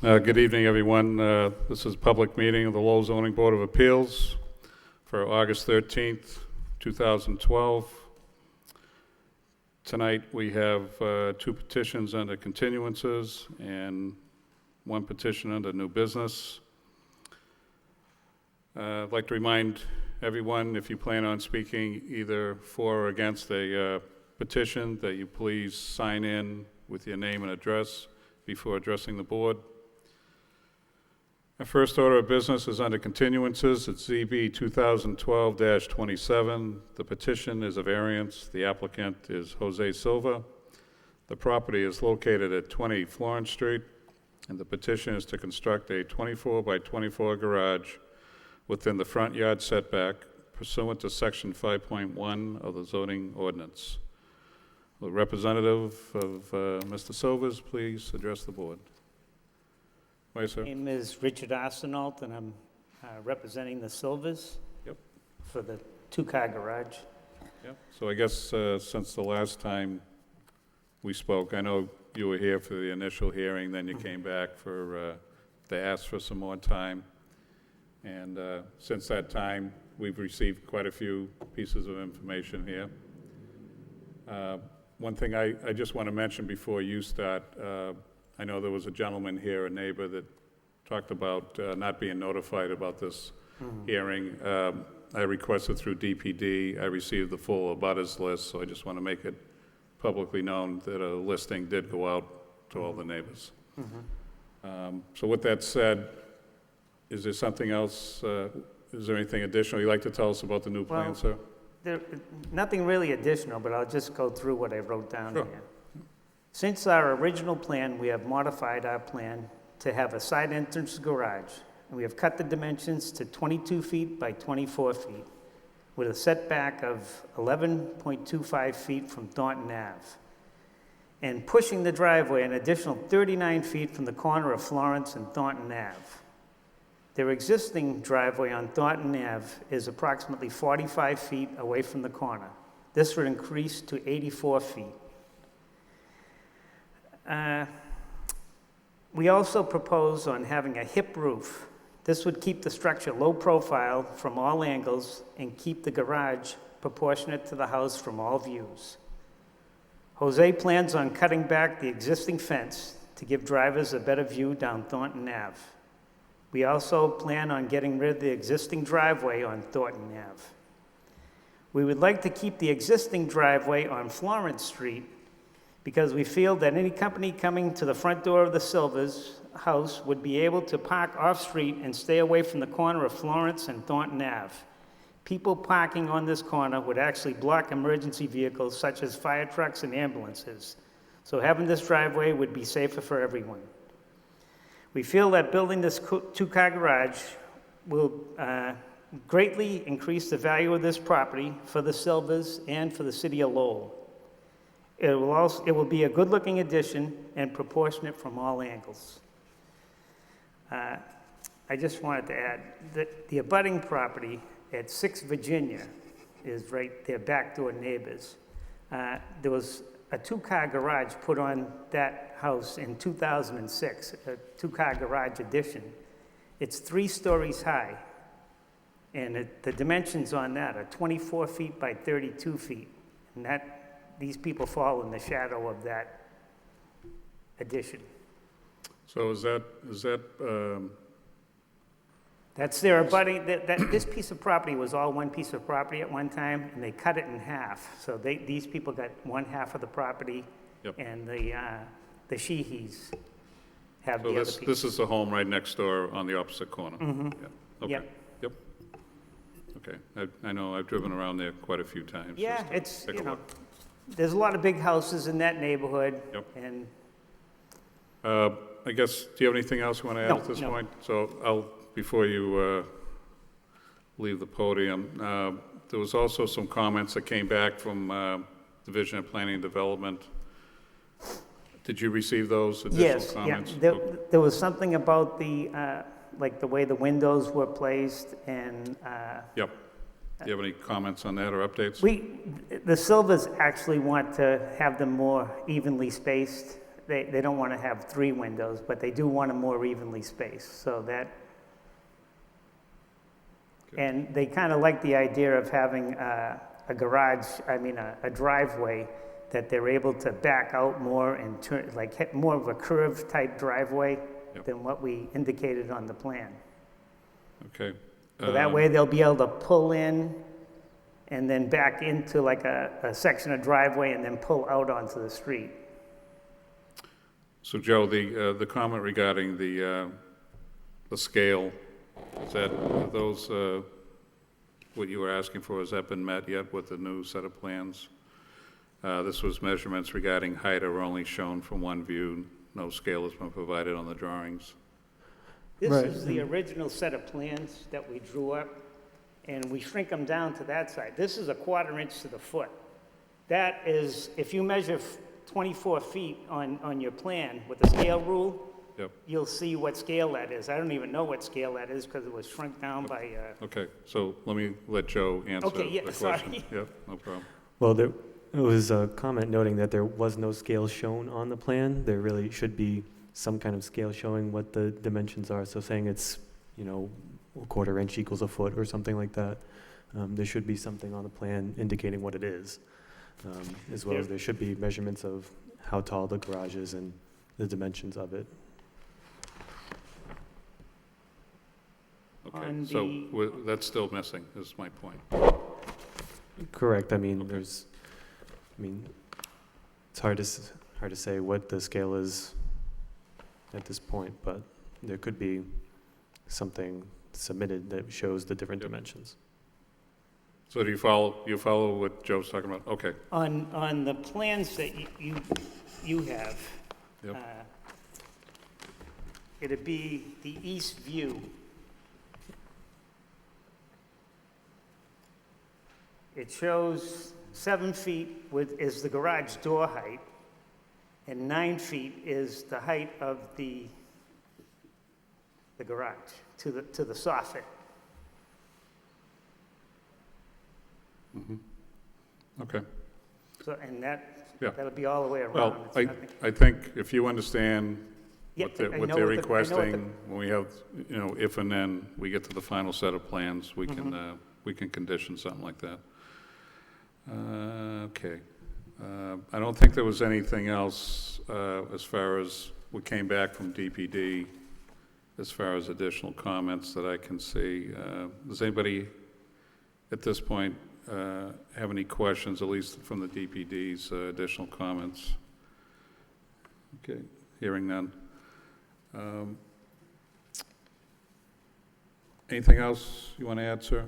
Good evening, everyone. This is a public meeting of the Lowell Zoning Board of Appeals for August 13th, 2012. Tonight we have two petitions under continuances and one petition under new business. I'd like to remind everyone, if you plan on speaking either for or against a petition, that you please sign in with your name and address before addressing the board. Our first order of business is under continuances. It's ZB 2012-27. The petition is a variance. The applicant is Jose Silva. The property is located at 20 Florence Street, and the petition is to construct a 24 by 24 garage within the front yard setback pursuant to section 5.1 of the zoning ordinance. The representative of Mr. Silvers, please address the board. Why, sir? My name is Richard Arsenault, and I'm representing the Silvers. Yep. For the two-car garage. Yep. So I guess since the last time we spoke, I know you were here for the initial hearing, then you came back for, they asked for some more time. And since that time, we've received quite a few pieces of information here. One thing I just want to mention before you start, I know there was a gentleman here, a neighbor, that talked about not being notified about this hearing. I requested through DPD. I received the full abutters list, so I just want to make it publicly known that a listing did go out to all the neighbors. So with that said, is there something else, is there anything additional you'd like to tell us about the new plan, sir? Nothing really additional, but I'll just go through what I wrote down Sure. here. Since our original plan, we have modified our plan to have a side entrance garage, and we have cut the dimensions to 22 feet by 24 feet, with a setback of 11.25 feet from Thornton Ave, and pushing the driveway an additional 39 feet from the corner of Florence and Thornton Ave. Their existing driveway on Thornton Ave is approximately 45 feet away from the corner. This would increase to 84 feet. We also propose on having a hip roof. This would keep the structure low profile from all angles and keep the garage proportionate to the house from all views. Jose plans on cutting back the existing fence to give drivers a better view down Thornton Ave. We also plan on getting rid of the existing driveway on Thornton Ave. We would like to keep the existing driveway on Florence Street because we feel that any company coming to the front door of the Silvers house would be able to park off-street and stay away from the corner of Florence and Thornton Ave. People parking on this corner would actually block emergency vehicles such as fire trucks and ambulances. So having this driveway would be safer for everyone. We feel that building this two-car garage will greatly increase the value of this property for the Silvers and for the city of Lowell. It will be a good-looking addition and proportionate from all angles. I just wanted to add that the abutting property at 6 Virginia is right their backdoor neighbors. There was a two-car garage put on that house in 2006, a two-car garage addition. It's 3 stories high, and the dimensions on that are 24 feet by 32 feet, and these people fall in the shadow of that addition. So is that That's their abutting, this piece of property was all one piece of property at one time, and they cut it in half. So these people got one half of the property, Yep. and the Sheehys have so the other piece. this is the home right next door on the opposite corner? Mm-hmm. Yeah. Okay. Yep. Yep. Okay. I know I've driven around there quite a few times. Yeah, just to it's, take a look. there's a lot of big houses in that neighborhood. Yep. And I guess, do you have anything else you want to add No, at this no. point? So before you leave the podium, there was also some comments that came back from Division of Planning and Development. Did you receive those additional comments? Yes, there was something about the, like the way the windows were placed and. Yep. Do you have any comments on that or updates? The Silvers actually want to have them more evenly spaced. they don't want to have 3 windows, but they do want them more evenly spaced, so that. Okay. And they kind of like the idea of having a garage, a driveway that they're able to back out more and turn, like hit more of a curved type driveway Yep. than what we indicated on the plan. Okay. So that way they'll be able to pull in and then back into like a section of driveway and then pull out onto the street. So Joe, the comment regarding the scale, is that, are those, what you were asking for, has that been met yet with the new set of plans? This was measurements regarding height are only shown from one view. No scale has been provided on the drawings. This Right. is the original set of plans that we drew up, and we shrink them down to that side. This is a 1/4 inch to the foot. That is, if you measure 24 feet on your plan with the scale rule, Yep. you'll see what scale that is. I don't even know what scale that is because it was shrunk down by, Okay, so let me let Joe answer Okay, yeah, the question. sorry. Yep, no problem. Well, there was a comment noting that there was no scale shown on the plan. There really should be some kind of scale showing what the dimensions are. So saying it's, you know, 1/4 inch equals a foot or something like that. There should be something on the plan indicating what it is, as well as there should be measurements of how tall the garage is and the dimensions of it. Okay, On so the- that's still missing, is my point. Correct. I mean, Okay. it's hard to say what the scale is at this point, but there could be something submitted that shows the different Yep. dimensions. So do you follow what Joe's talking about? Okay, on the plans that you have, Yep. it'd be the east view. It shows 7 feet is the garage door height, and 9 feet is the height of the garage to the soffit. okay. So, and Yeah. that'll be all the way around. Well, It's nothing- I think if you understand Yeah, what they're I what know they're what the- I know what the- requesting, when we have, you know, if and then we get to the final set of plans, we can condition something like that. Okay. I don't think there was anything else as far as what came back from DPD, as far as additional comments that I can see. Does anybody at this point have any questions, at least from the DPD's additional comments? Okay, hearing none. Anything else you want to add, sir?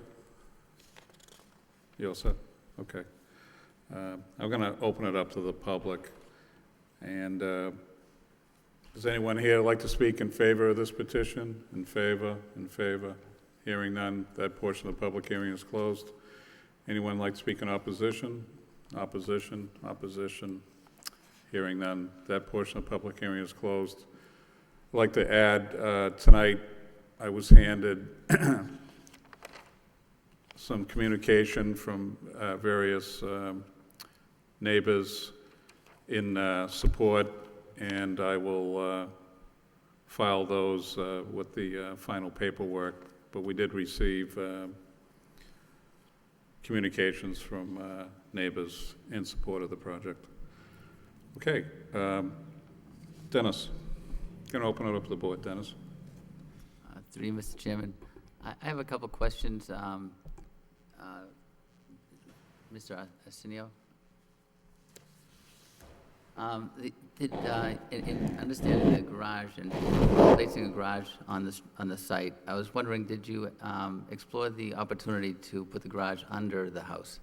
You all set? Okay. I'm going to open it up to the public. And does anyone here like to speak in favor of this petition? In favor? In favor? Hearing none, that portion of the public hearing is closed. Anyone like to speak in opposition? Opposition? Opposition? Hearing none, that portion of the public hearing is closed. I'd like to add, tonight I was handed some communication from various neighbors in support, and I will file those with the final paperwork. But we did receive communications from neighbors in support of the project. Okay, Dennis, going to open it up to the board. Dennis. Through you, Mr. Chairman. I have a couple questions. Mr. Arsenio? In understanding the garage and placing a garage on the site, I was wondering, did you explore the opportunity to put the garage under the house?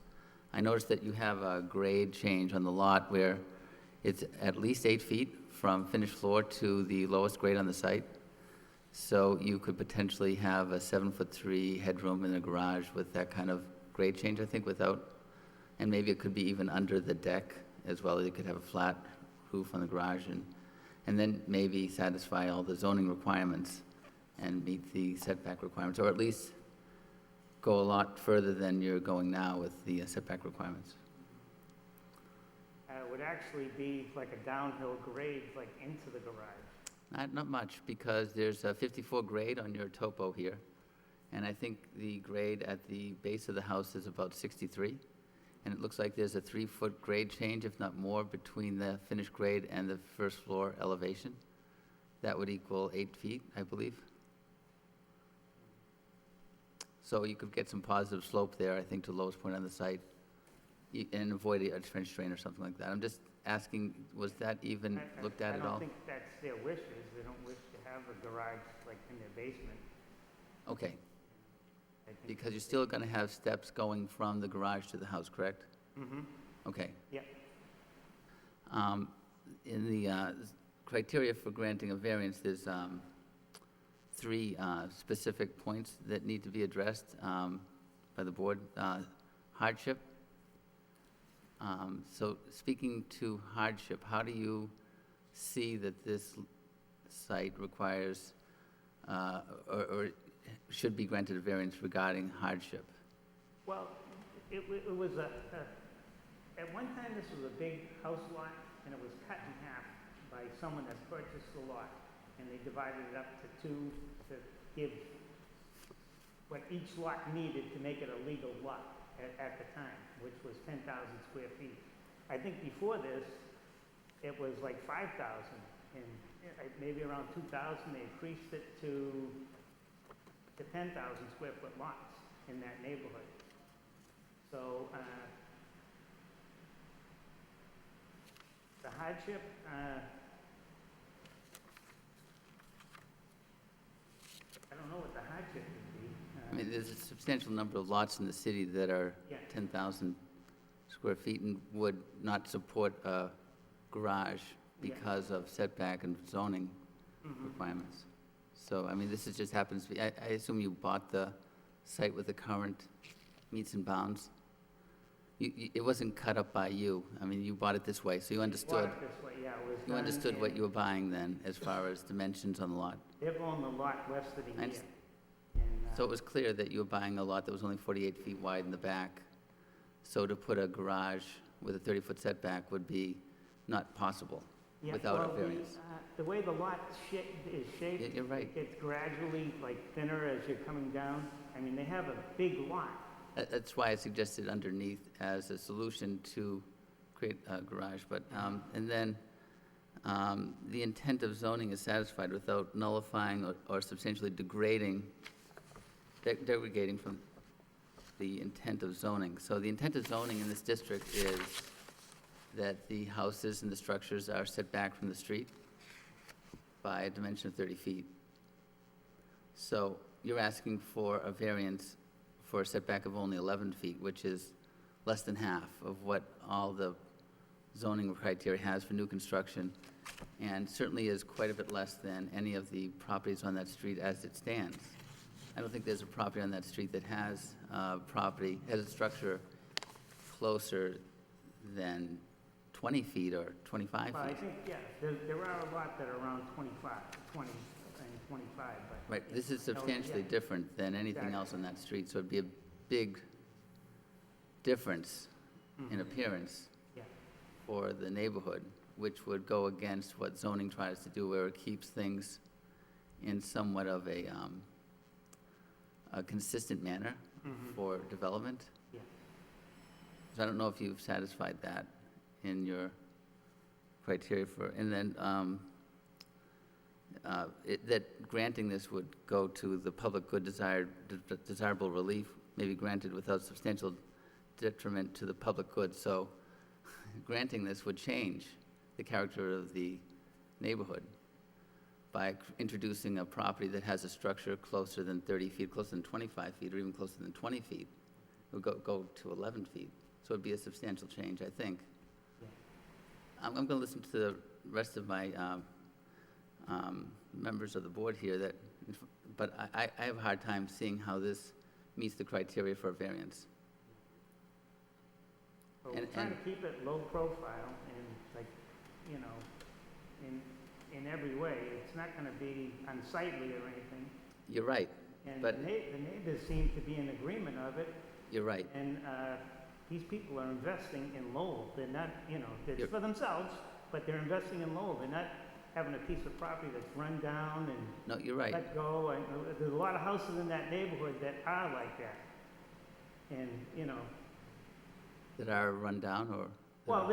I noticed that you have a grade change on the lot where it's at least 8 feet from finished floor to the lowest grade on the site. So you could potentially have a 7'3" headroom in the garage with that kind of grade change, I think, and maybe it could be even under the deck as well. You could have a flat roof on the garage and then maybe satisfy all the zoning requirements and meet the setback requirements, or at least go a lot further than you're going now with the setback requirements. would actually be like a downhill grade, like into the garage. Not much, because there's a 54 grade on your topo here, and I think the grade at the base of the house is about 63, and it looks like there's a 3-foot grade change, if not more, between the finished grade and the first floor elevation. That would equal 8 feet, I believe. So you could get some positive slope there, I think, to the lowest point on the site, and avoid a trench drain or something like that. I'm just asking, was that even looked at at I all? don't think that's their wishes. They don't wish to have a garage like in their basement. Okay, I think. because you're still going to have steps going from the garage to the house, correct? Mm-hmm, Okay. yep. In the criteria for granting a variance, there's 3 specific points that need to be addressed by the board. Hardship. So speaking to hardship, how do you see that this site requires or should be granted a variance regarding hardship? Well, it was at one time this was a big house lot, and it was cut in half by someone that purchased the lot, and they divided it up to 2 to give what each lot needed to make it a legal lot at the time, which was 10,000 square feet. I think before this, it was like 5,000, and maybe around 2000, they increased it to 10,000 square foot lots in that neighborhood. So the hardship, I don't know what the hardship would be. I mean, there's a substantial number of lots in the city that are Yeah. 10,000 square feet and would not support a garage Yeah. because of setback and zoning requirements. So, I mean, this is just happens to be, I assume you bought the site with the current meets and bounds? It wasn't cut up by you. I mean, you bought it this way, so you understood. Bought it this way, yeah, it was You done understood in- what you were buying then, as far as dimensions on the lot. They've owned the lot less than a I year. understand. And, So it was clear that you were buying a lot that was only 48 feet wide in the back. So to put a garage with a 30-foot setback would be not possible yeah, without well, a variance. The way the lot is shaped, Yeah, you're right. it's gradually like thinner as you're coming down. I mean, they have a big lot. That's why I suggested underneath as a solution to create a garage. But, and then the intent of zoning is satisfied without nullifying or substantially degrading from the intent of zoning. So the intent of zoning in this district is that the houses and the structures are set back from the street by a dimension of 30 feet. So you're asking for a variance for a setback of only 11 feet, which is less than half of what all the zoning criteria has for new construction, and certainly is quite a bit less than any of the properties on that street as it stands. I don't think there's a property on that street that has has a structure closer than 20 feet or 25 Well, I feet. think, yeah, there are a lot that are around 20 and 25, but. Right, this is Oh, substantially yeah. different than anything else on that street, so it'd be a big difference in appearance Yeah, for the neighborhood, which would go against what zoning tries to do, where it keeps things in somewhat of a consistent manner for development. yeah. So I don't know if you've satisfied that in your criteria for, and then that granting this would go to the public good desirable relief may be granted without substantial detriment to the public good. So granting this would change the character of the neighborhood by introducing a property that has a structure closer than 30 feet, closer than 25 feet, or even closer than 20 feet. It would go to 11 feet. So it'd be a substantial change, I think. Yeah. I'm going to listen to the rest of my members of the board here, but I have a hard time seeing how this meets the criteria for a variance. But we're And- trying to and- keep it low profile and like, you know, in every way. It's not gonna be unsightly or anything. You're right, And But- the neighbors seem to be in agreement of it. you're right. And These people are investing in Lowell. They're not, it's Yep. for themselves, but they're investing in Lowell. They're not having a piece of property that's run down and No, you're right. let go. And there's a lot of houses in that neighborhood that are like that. And, That are run down or? well,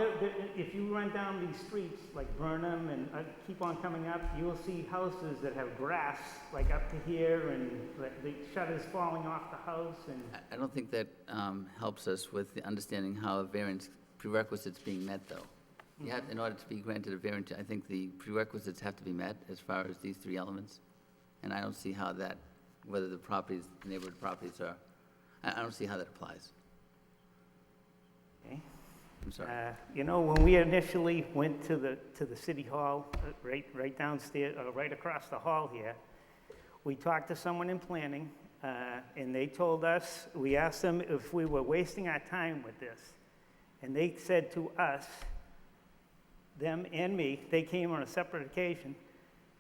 if you run down these streets, like Burnham and keep on coming up, you will see houses that have grass, like up to here, and the shutters falling off the house, and I don't think that helps us with the understanding how a variance prerequisite's being met, though. You have, in order to be granted a variance, I think the prerequisites have to be met as far as these three elements. And I don't see how that, whether the properties, neighborhood properties are, I don't see how that applies. okay. I'm sorry. When we initially went to the city hall, right downstairs, right across the hall here, we talked to someone in planning, and they told us, we asked them if we were wasting our time with this. And they said to us, them and me, they came on a separate occasion,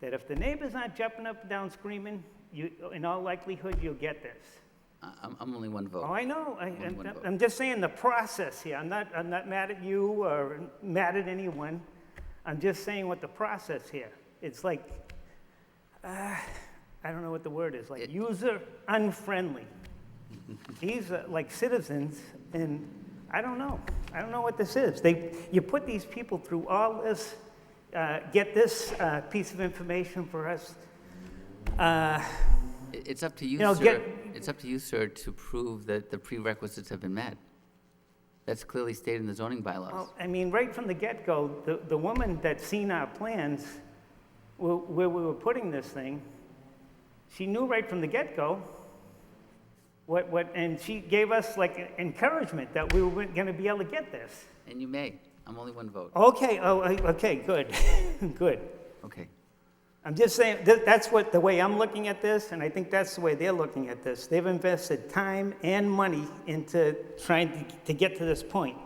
that if the neighbors aren't jumping up and down screaming, in all likelihood, you'll get this. I'm only one vote. Oh, I know. One vote. I'm just saying the process here. I'm not mad at you or mad at anyone. I'm just saying what the process here. It's like, I don't know what the word is, like user unfriendly. These are like citizens, and I don't know. I don't know what this is. You put these people through all this, get this piece of information for us. It's up to you, You know, sir. It's up to you, sir, to prove that the prerequisites have been met. That's clearly stated in the zoning bylaws. Well, I mean, right from the get-go, the woman that's seen our plans, where we were putting this thing, she knew right from the get-go and she gave us like encouragement that we were gonna be able to get this. And you may. I'm only one vote. Okay, okay, good, good. Okay. I'm just saying, that's the way I'm looking at this, and I think that's the way they're looking at this. They've invested time and money into trying to get to this point.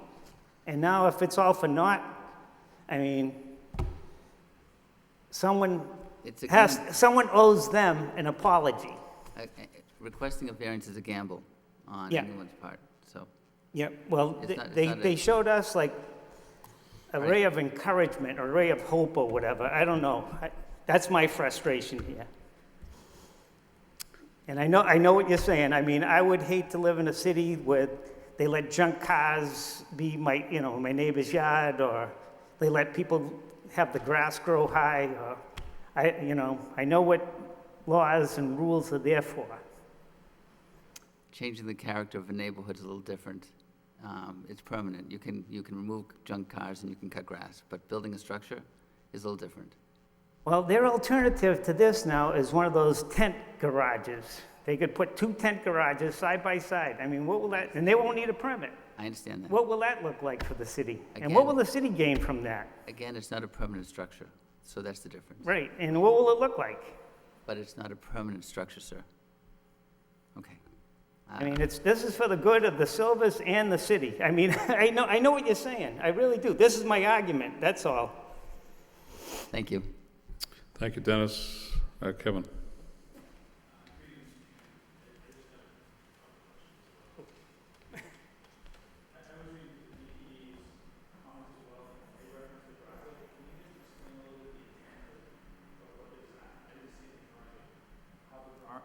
And now if it's all for naught, I mean, someone owes them an apology. Requesting a variance is a gamble on Yeah. anyone's part, so. Yeah, well, It's not they showed us like a ray of encouragement, or a ray of hope or whatever. I don't know. That's my frustration here. And I know what you're saying. I mean, I would hate to live in a city where they let junk cars be my neighbor's yard, or they let people have the grass grow high, or I know what laws and rules are there for. Changing the character of a neighborhood is a little different. It's permanent. You can remove junk cars and you can cut grass, but building a structure is a little different. Well, their alternative to this now is one of those tent garages. They could put 2 tent garages side by side. I mean, what will that, and they won't need a permit. I understand that. What will that look like for the city? And Again- what will the city gain from that? Again, it's not a permanent structure, so that's the difference. Right, and what will it look like? But it's not a permanent structure, sir. Okay. I mean, this is for the good of the Silvers and the city. I mean, I know what you're saying. I really do. This is my argument, that's all. Thank you. Thank you, Dennis. Kevin?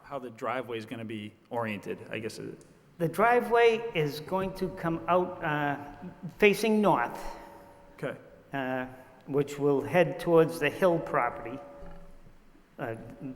How the driveway is going to be oriented, I guess. The driveway is going to come out facing north, Okay. which will head towards the Hill property.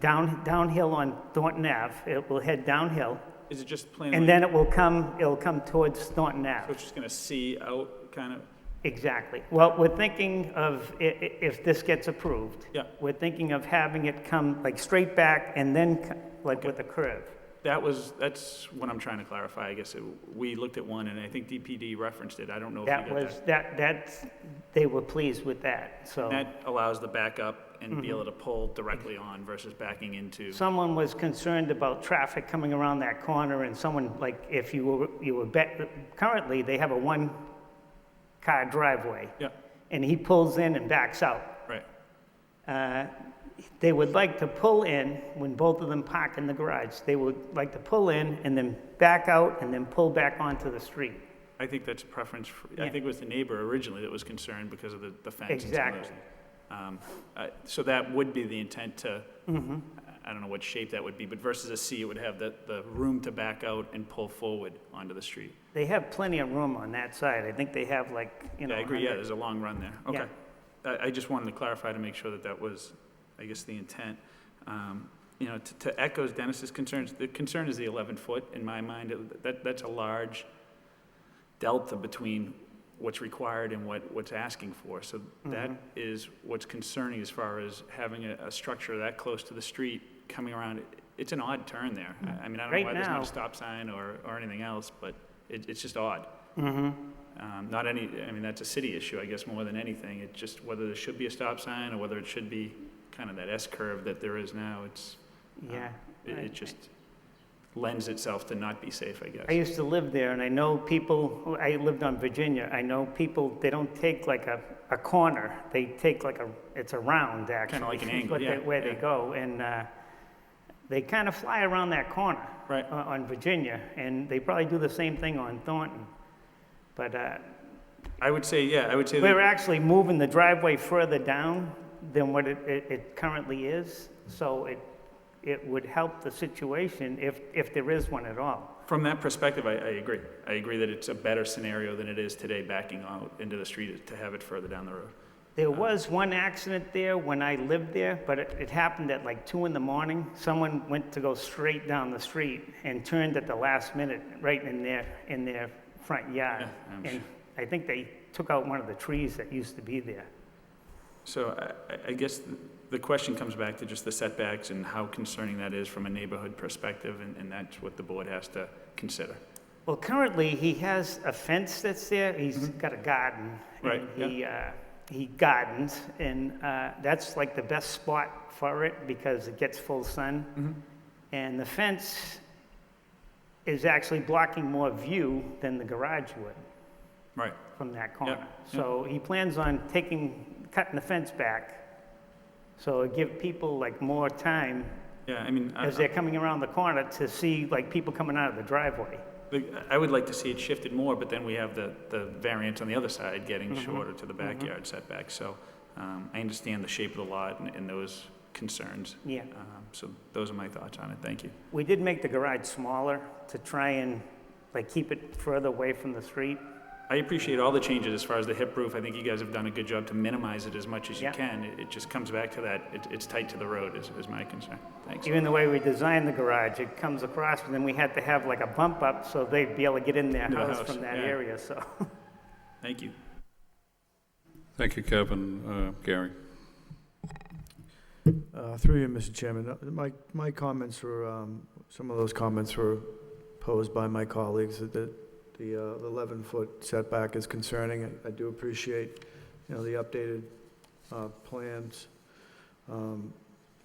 Downhill on Thornton Ave. It will head downhill, Is it just plain? and then it'll come towards Thornton So Ave. it's just going to see out, kind of? Exactly. Well, we're thinking of, if this gets approved, Yeah. we're thinking of having it come like straight back and then like with a curve. That's what I'm trying to clarify, I guess. We looked at one, and I think DPD referenced it. I don't know if you got that. They were pleased with that, so. That allows the backup and be able to pull directly on versus backing into. Someone was concerned about traffic coming around that corner, and someone, like, if currently, they have a one-car driveway. Yeah, And he pulls in and backs out. right. They would like to pull in when both of them park in the garage. They would like to pull in and then back out and then pull back onto the street. I think that's a preference, I Yeah. think it was the neighbor originally that was concerned because of the fence and some of those Exactly. things. So that would be the intent to, Mm-hmm. I don't know what shape that would be, but versus a C, it would have the room to back out and pull forward onto the street. They have plenty of room on that side. I think they have like, you know. Yeah, I agree, yeah, 100 there's a long run there. Okay. I just wanted to clarify to make sure that that was, I guess, the intent. You know, to echo Dennis's concerns, the concern is the 11-foot, in my mind. That's a large delta between what's required and what's asking for. So that is what's concerning as far as having a structure that close to the street coming around. It's an odd turn there. I mean, I don't know Right why there's not now- a stop sign or anything else, but it's just odd. Mm-hmm. Not any, I mean, that's a city issue, I guess, more than anything. It's just whether there should be a stop sign or whether it should be kind of that S-curve that there is now. It's, Yeah. it just lends itself to not be safe, I guess. I used to live there, and I know people, I lived on Virginia, I know people, they don't take like a corner, they take like it's a round, actually. Kinda like an angle, what they- yeah, Where they yeah. go, and they kind of fly around that corner. Right. On Virginia, and they probably do the same thing on Thornton. But I would say, yeah, I would say we're that, actually moving the driveway further down than what it currently is, so it would help the situation if there is one at all. from that perspective, I agree. I agree that it's a better scenario than it is today, backing out into the street to have it further down the road. There was one accident there when I lived there, but it happened at like 2 in the morning. Someone went to go straight down the street and turned at the last minute right in their front yard. Yeah, I'm And I think they took out one of the trees that used to be there. So I guess the question comes back to just the setbacks and how concerning that is from a neighborhood perspective, and that's what the board has to consider. Well, currently, he has a fence that's there. He's got a garden. Right, And he gardens, and that's like the best spot for it because it gets full sun. And the fence is actually blocking more view than the garage would Right. from that corner. Yep. So he plans on cutting the fence back, so it give people like more time Yeah, I mean, as they're coming around the corner to see like people coming out of the driveway. I would like to see it shifted more, but then we have the variance on the other side getting shorter to the backyard setback. So I understand the shape of the lot and those concerns. Yeah. So those are my thoughts on it. Thank you. We did make the garage smaller to try and like keep it further away from the street. I appreciate all the changes as far as the hip roof. I think you guys have done a good job to minimize it as much as you Yeah. can. It just comes back to that, it's tight to the road is my concern. Thanks. Even the way we designed the garage, it comes across, and then we had to have like a bump up so they'd be able to get in their Into the house house, from that yeah. area, so. Thank you. Thank you, Kevin. Gary? Through you, Mr. Chairman, my comments were, some of those comments were posed by my colleagues, that the 11-foot setback is concerning. I do appreciate, the updated plans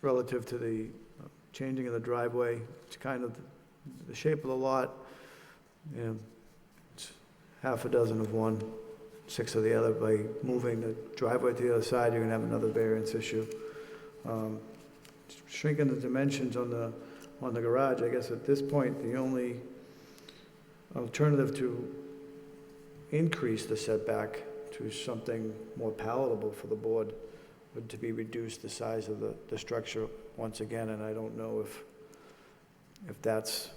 relative to the changing of the driveway. It's kind of the shape of the lot, it's half a dozen of one, 6 of the other. By moving the driveway to the other side, you're gonna have another variance issue. Shrinking the dimensions on the garage, I guess at this point, the only alternative to increase the setback to something more palatable for the board would to be reduce the size of the structure once again, and I don't know if that's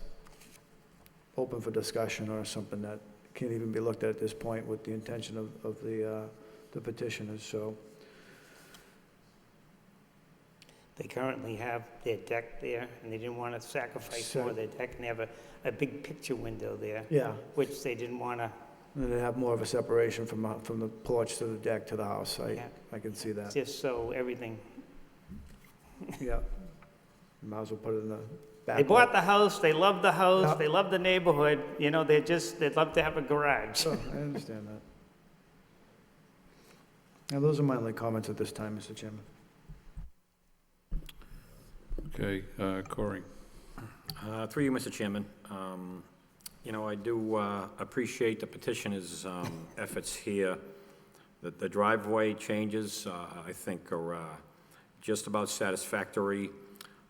open for discussion or something that can't even be looked at this point with the intention of the petitioners, so. They currently have their deck there, and they didn't want to sacrifice more of their deck, and they have a big picture window there, Yeah, which they didn't want to, and they have more of a separation from the porch to the deck to the house. Yeah. I can see that. just so everything. Yeah. Might as well put it in the back. They bought the house, they love the house, Yeah. they love the neighborhood, they'd love to have a garage. Oh, I understand that. Now, those are my only comments at this time, Mr. Chairman. Okay, Corey? Through you, Mr. Chairman. I do appreciate the petitioner's efforts here. The driveway changes, I think, are just about satisfactory.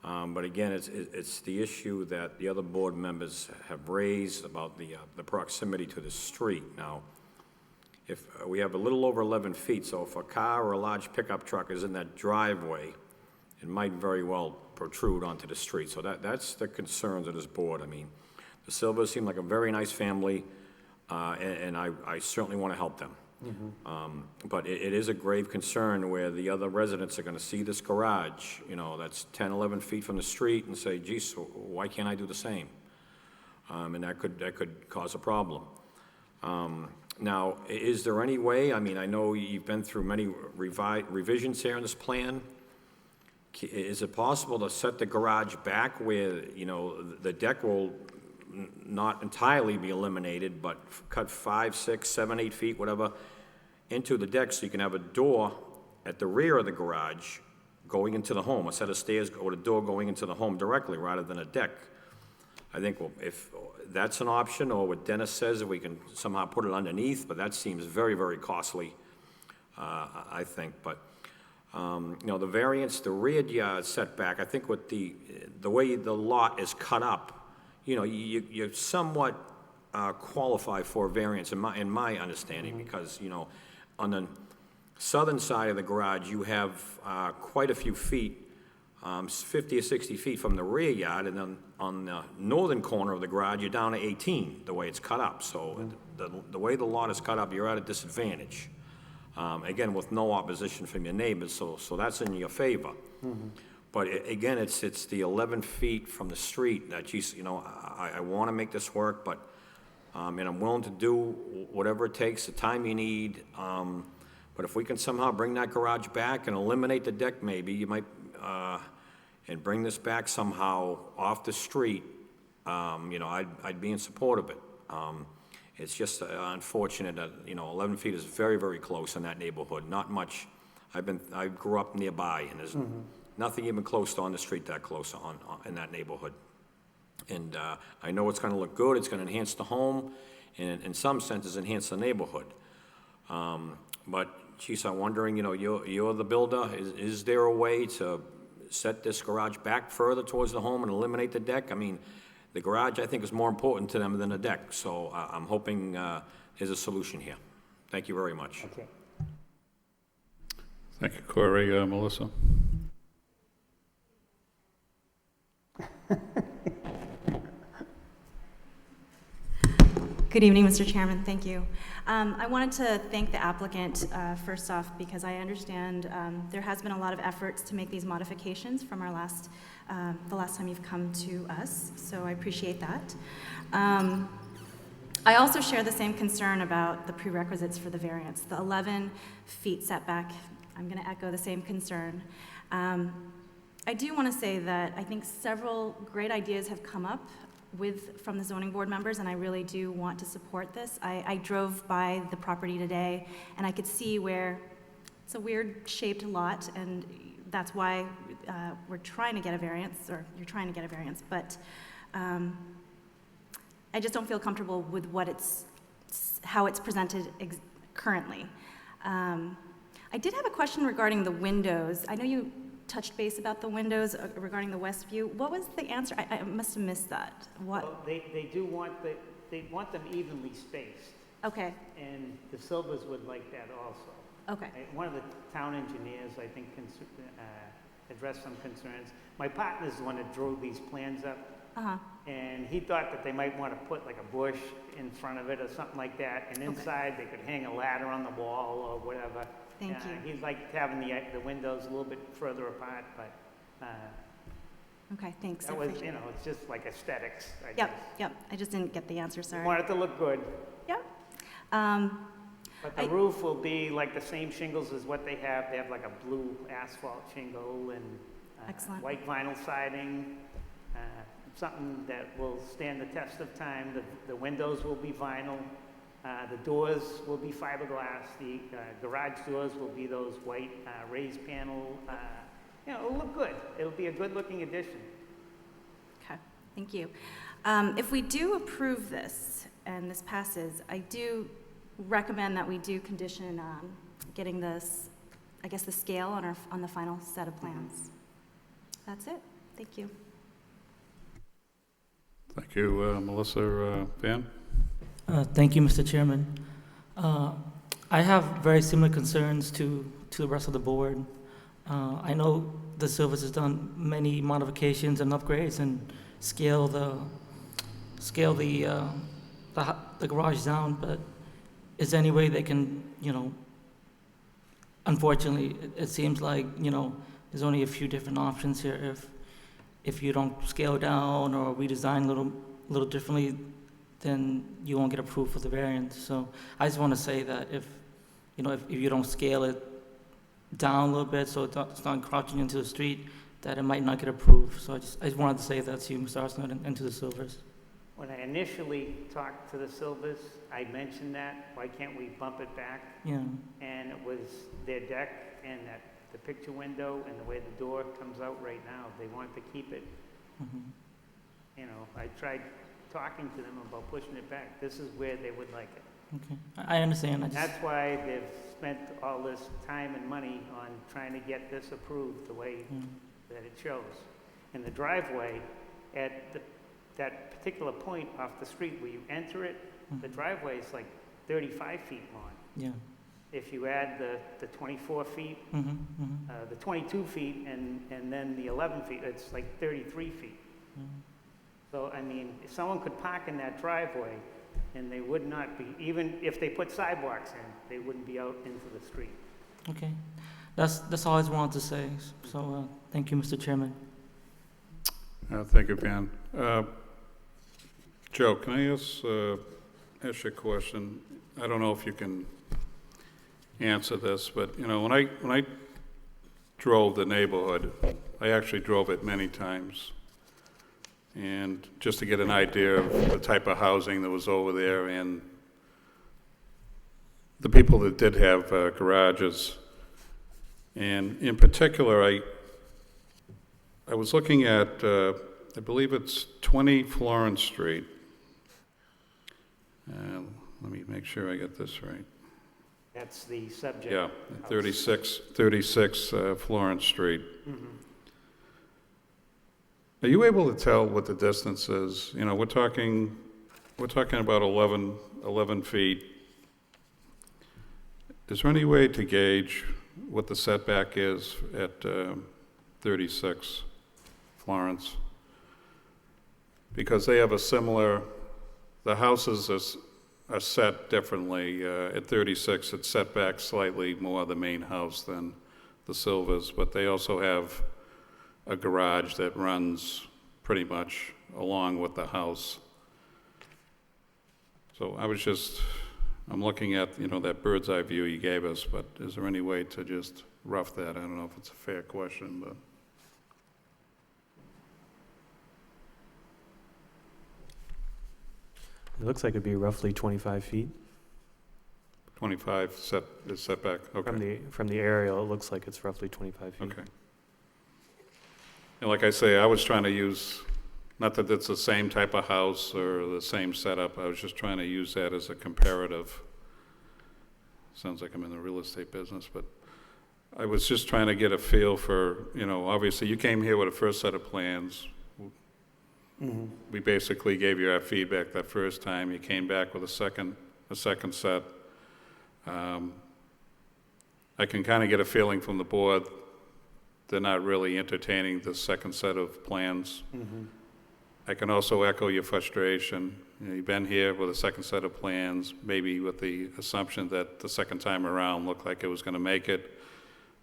But again, it's the issue that the other board members have raised about the proximity to the street. Now, if we have a little over 11 feet, so if a car or a large pickup truck is in that driveway, it might very well protrude onto the street. So that's the concerns of this board. I mean, the Silvers seem like a very nice family, and I certainly want to help them. But it is a grave concern where the other residents are going to see this garage, you know, that's 10, 11 feet from the street and say, geez, so why can't I do the same? And that could cause a problem. Now, is there any way, I mean, I know you've been through many revisions here in this plan. Is it possible to set the garage back where, you know, the deck will not entirely be eliminated, but cut 5, 6, 7, 8 feet, whatever, into the deck so you can have a door at the rear of the garage going into the home, a set of stairs or a door going into the home directly rather than a deck? I think if that's an option, or what Dennis says, if we can somehow put it underneath, but that seems very, very costly, I think. But, you know, the variance, the rear yard setback, I think with the way the lot is cut up, you know, you somewhat qualify for a variance in my understanding, because, you know, on the southern side of the garage, you have quite a few feet, 50 or 60 feet from the rear yard, and then on the northern corner of the garage, you're down to 18, the way it's cut up. So the way the lot is cut up, you're at a disadvantage. Again, with no opposition from your neighbors, so that's in your favor. But again, it's the 11 feet from the street that, geez, you know, I want to make this work, but, and I'm willing to do whatever it takes, the time you need. But if we can somehow bring that garage back and eliminate the deck, maybe, you might, and bring this back somehow off the street, you know, I'd be in support of it. It's just unfortunate that, you know, 11 feet is very, very close in that neighborhood. Not much. I grew up nearby, and there's nothing even close to on the street that close in that neighborhood. And I know it's going to look good. It's going to enhance the home, and in some senses enhance the neighborhood. But, geez, I'm wondering, you know, you're the builder. Is there a way to set this garage back further towards the home and eliminate the deck? I mean, the garage, I think, is more important to them than the deck. So I'm hoping there's a solution here. Thank you very much. Okay. Thank you, Corey. Melissa? Good evening, Mr. Chairman. Thank you. I wanted to thank the applicant first off, because I understand there has been a lot of efforts to make these modifications from our the last time you've come to us, so I appreciate that. I also share the same concern about the prerequisites for the variance. The 11 feet setback, I'm going to echo the same concern. I do want to say that I think several great ideas have come up from the zoning board members, and I really do want to support this. I drove by the property today, and I could see where it's a weird shaped lot, and that's why we're trying to get a variance, or you're trying to get a variance, but I just don't feel comfortable with how it's presented currently. I did have a question regarding the windows. I know you touched base about the windows regarding the west view. What was the answer? I must have missed that. What? Well, they do want they want them evenly spaced, Okay, and the Silvers would like that also. okay, One of the town engineers, I think, addressed some concerns. My partner's the one that drew these plans up, and he thought that they might want to put like a bush in front of it or something like that, and inside they could hang a ladder on the wall or whatever. Thank you. He liked having the windows a little bit further apart, but okay, thanks. I that was, appreciate it. it's just like aesthetics, I Yep, guess. yep, I just didn't get the answer, sorry. Want it to look good. Yep. But the roof will be like the same shingles as what they have. They have like a blue asphalt shingle and Excellent. white vinyl siding, something that will stand the test of time. The windows will be vinyl. The doors will be fiberglass. The garage doors will be those white raised panel. It'll look good. It'll be a good-looking addition. Okay, thank you. If we do approve this and this passes, I do recommend that we do condition getting this, I guess, the scale on the final set of plans. That's it. Thank you. Thank you. Melissa Van? Thank you, Mr. Chairman. I have very similar concerns to the rest of the board. I know the Silvers has done many modifications and upgrades and scale the garage down, but is there any way they can, unfortunately, it seems like, there's only a few different options here. If you don't scale down or redesign a little differently, then you won't get approved for the variance. So I just want to say that if you don't scale it down a little bit so it's not encroaching into the street, that it might not get approved. So I just wanted to say that to you, Mr. Arsenault, and to the Silvers. When I initially talked to the Silvers, I mentioned that, why can't we bump it back? Yeah. And it was their deck and that the picture window and the way the door comes out right now, they want to keep it. Mm-hmm. I tried talking to them about pushing it back. This is where they would like it. Okay, I understand. That's why they've spent all this time and money on trying to get this approved the way that it shows. And the driveway at that particular point off the street where you enter it, the driveway is like 35 feet long. Yeah. If you add the 24 feet, the 22 feet, and then the 11 feet, it's like 33 feet. So, I mean, if someone could park in that driveway, and they would not be, even if they put sidewalks in, they wouldn't be out into the street. Okay. That's all I just wanted to say. So, thank you, Mr. Chairman. Thank you, Van. Joe, can I ask you a question? I don't know if you can answer this, but when I drove the neighborhood, I actually drove it many times, and just to get an idea of the type of housing that was over there and the people that did have garages. And in particular, I was looking at, I believe it's 20 Florence Street. Let me make sure I get this right. That's the subject. Yeah, house. 36 Florence Street. Are you able to tell what the distance is? We're talking about 11 feet. Is there any way to gauge what the setback is at 36 Florence? Because they have a similar, the houses are set differently. At 36, it's set back slightly more the main house than the Silvers, but they also have a garage that runs pretty much along with the house. So I'm looking at, that bird's eye view you gave us, but is there any way to just rough that? I don't know if it's a fair question, but. It looks like it'd be roughly 25 feet. 25 setback, okay. From the aerial, it looks like it's roughly 25 feet. Okay. And like I say, I was trying to use, not that it's the same type of house or the same setup, I was just trying to use that as a comparative. Sounds like I'm in the real estate business, but I was just trying to get a feel for, obviously you came here with a first set of plans. We basically gave you our feedback that first time. You came back with a second set. I can kind of get a feeling from the board they're not really entertaining the second set of plans. I can also echo your frustration. You've been here with a second set of plans, maybe with the assumption that the second time around looked like it was going to make it,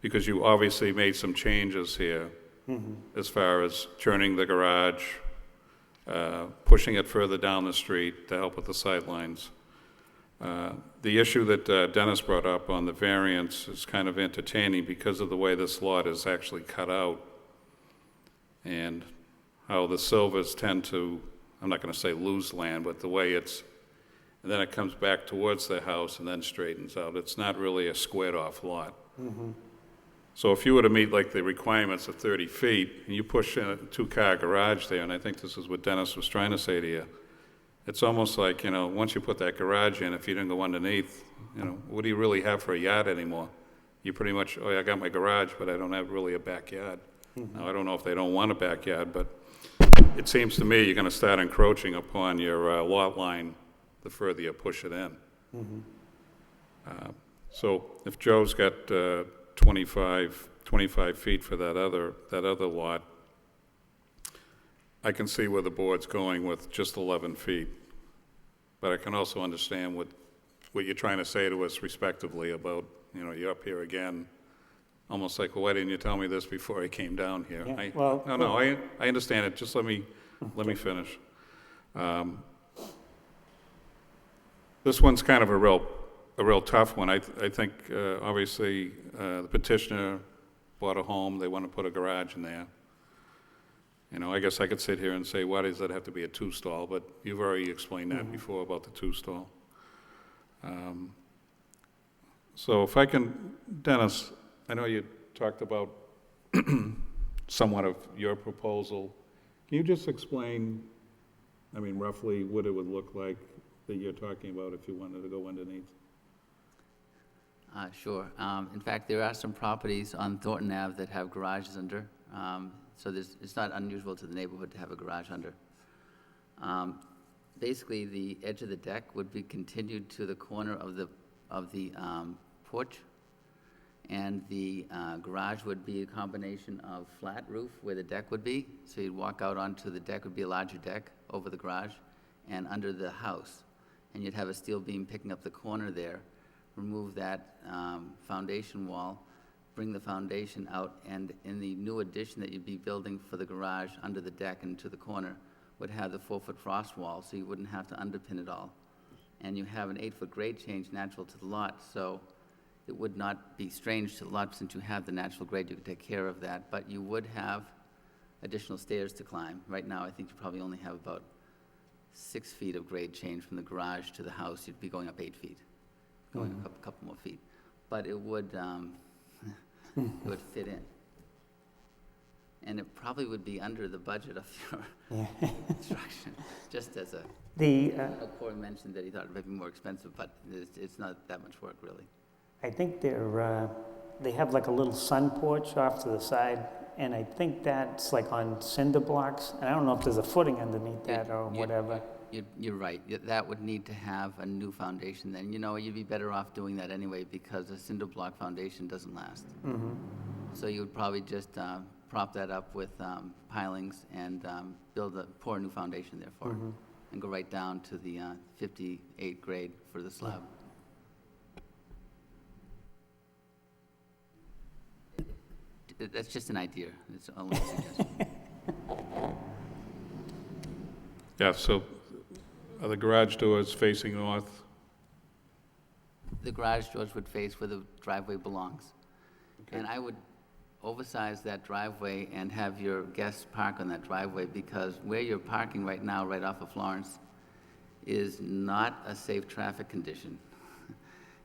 because you obviously made some changes here as far as turning the garage, pushing it further down the street to help with the sightlines. The issue that Dennis brought up on the variance is kind of entertaining because of the way this lot is actually cut out and how the Silvers tend to, I'm not going to say lose land, but the way and then it comes back towards the house and then straightens out. It's not really a squared off lot. So if you were to meet like the requirements of 30 feet, and you push in a two-car garage there, and I think this is what Dennis was trying to say to you, it's almost like, once you put that garage in, if you didn't go underneath, what do you really have for a yard anymore? You pretty much, I got my garage, but I don't have really a backyard. Now, I don't know if they don't want a backyard, but it seems to me you're gonna start encroaching upon your lot line the further you push it in. So if Joe's got 25 feet for that other lot, I can see where the board's going with just 11 feet. But I can also understand what you're trying to say to us respectively about, you're up here again, almost like, well, why didn't you tell me this before I came down here? Yeah, well- No, I understand it, just let me finish. This one's kind of a real tough one. I think, obviously, the petitioner bought a home, they want to put a garage in there. I guess I could sit here and say, why does it have to be a two-stall? But you've already explained that before about the two-stall. So if I can, Dennis, I know you talked about somewhat of your proposal. Can you just explain, roughly what it would look like that you're talking about if you wanted to go underneath? Sure. In fact, there are some properties on Thornton Ave that have garages under. So it's not unusual to the neighborhood to have a garage under. Basically, the edge of the deck would be continued to the corner of the porch, and the garage would be a combination of flat roof where the deck would be. So you'd walk out onto the deck, would be a larger deck over the garage, and under the house. And you'd have a steel beam picking up the corner there, remove that foundation wall, bring the foundation out, and in the new addition that you'd be building for the garage under the deck and to the corner would have the 4-foot frost wall, so you wouldn't have to underpin it all. And you have an 8-foot grade change natural to the lot, so it would not be strange to the lot since you have the natural grade, you could take care of that, but you would have additional stairs to climb. Right now, I think you probably only have about 6 feet of grade change from the garage to the house. You'd be going up 8 feet, going up a couple more feet. But it would, it would fit in. And it probably would be under the budget of your construction, just as a, I know Corey mentioned that he thought it might be more expensive, but it's not that much work, really. I think they have like a little sun porch off to the side, and I think that's like on cinder blocks. And I don't know if there's a footing underneath that or whatever. You're right. That would need to have a new foundation then. You'd be better off doing that anyway because a cinder block foundation doesn't last. So you would probably just prop that up with pilings and pour a new foundation there for it, and go right down to the 58 grade for the slab. That's just an idea. It's only a suggestion. Yeah, so are the garage doors facing north? The garage doors would face where the driveway belongs. Okay. And I would oversize that driveway and have your guests park on that driveway because where you're parking right now, right off of Florence, is not a safe traffic condition.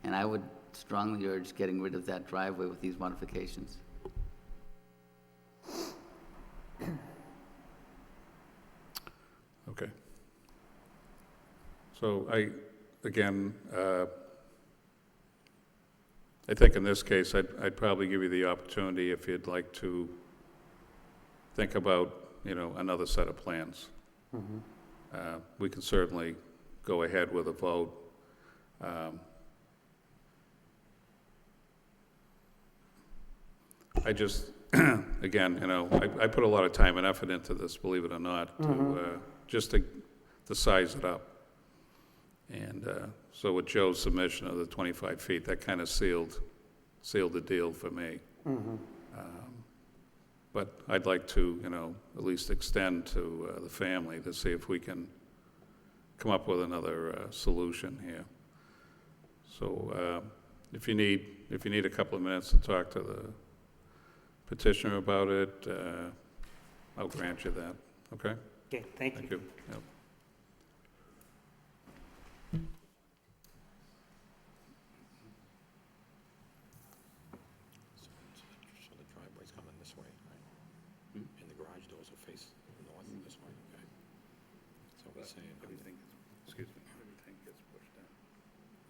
And I would strongly urge getting rid of that driveway with these modifications. Okay. So I think in this case, I'd probably give you the opportunity if you'd like to think about, another set of plans. We can certainly go ahead with a vote. I just, again, I put a lot of time and effort into this, believe it or not, just to size it up. And so with Joe's submission of the 25 feet, that kind of sealed the deal for me. But I'd like to, at least extend to the family to see if we can come up with another solution here. So if you need a couple of minutes to talk to the petitioner about it, I'll grant you that, okay? Okay, thank you. Thank you. Yep. So the driveway's coming this way, right? And the garage doors will face north this way, okay? So we're saying, Everything gets pushed down,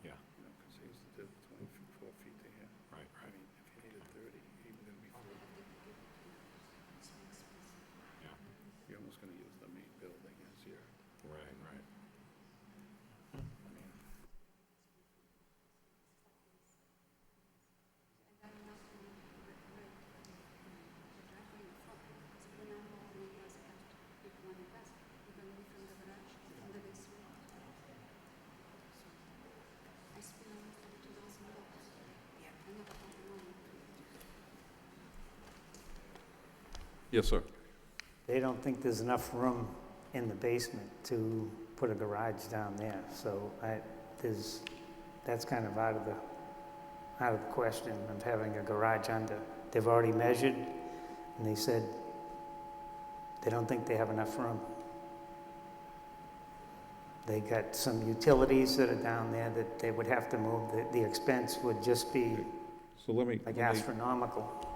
yeah, because he's the 24 feet to here. right. If you needed 30, he was going to be 40. Yes, sir. They don't think there's enough room in the basement to put a garage down there, so that's kind of out of the question of having a garage under. They've already measured, and they said they don't think they have enough room. They got some utilities that are down there that they would have to move. The expense would just be So let me. like astronomical.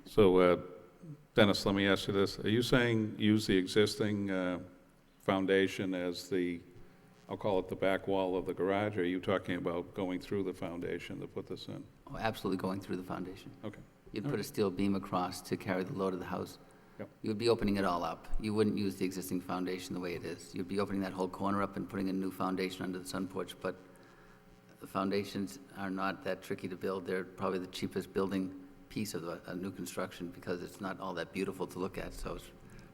So, Dennis, let me ask you this. Are you saying use the existing foundation as the, I'll call it the back wall of the garage? Or are you talking about going through the foundation to put this in? Oh, absolutely going through the foundation. Okay. You'd put a steel beam across to carry the load of the house. Yep. You would be opening it all up. You wouldn't use the existing foundation the way it is. You'd be opening that whole corner up and putting a new foundation under the sun porch, but the foundations are not that tricky to build. They're probably the cheapest building piece of a new construction because it's not all that beautiful to look at, so it's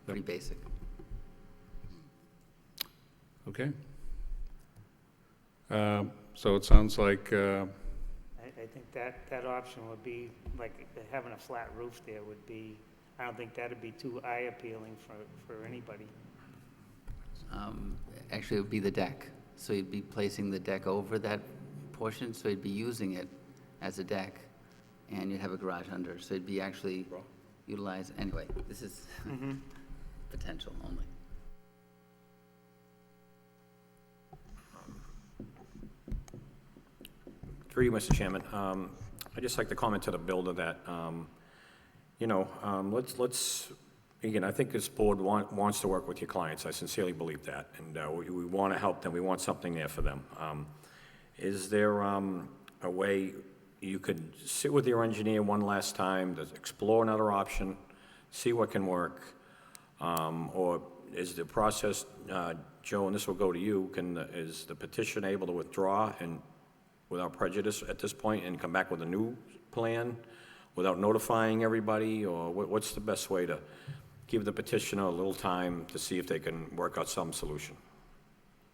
pretty basic. Okay. So it sounds like, I think that option would be, like, having a flat roof there would be, I don't think that'd be too eye appealing for anybody. Actually, it would be the deck. So you'd be placing the deck over that portion, so you'd be using it as a deck, and you'd have a garage under. So you'd be actually utilized, anyway, this is potential only. Through you, Mr. Chairman, I'd just like to comment to the builder that, let's, again, I think this board wants to work with your clients. I sincerely believe that, and we want to help them. We want something there for them. Is there a way you could sit with your engineer one last time to explore another option, see what can work, or is the process, Joe, and this will go to you, is the petition able to withdraw and without prejudice at this point and come back with a new plan without notifying everybody, or what's the best way to give the petitioner a little time to see if they can work out some solution?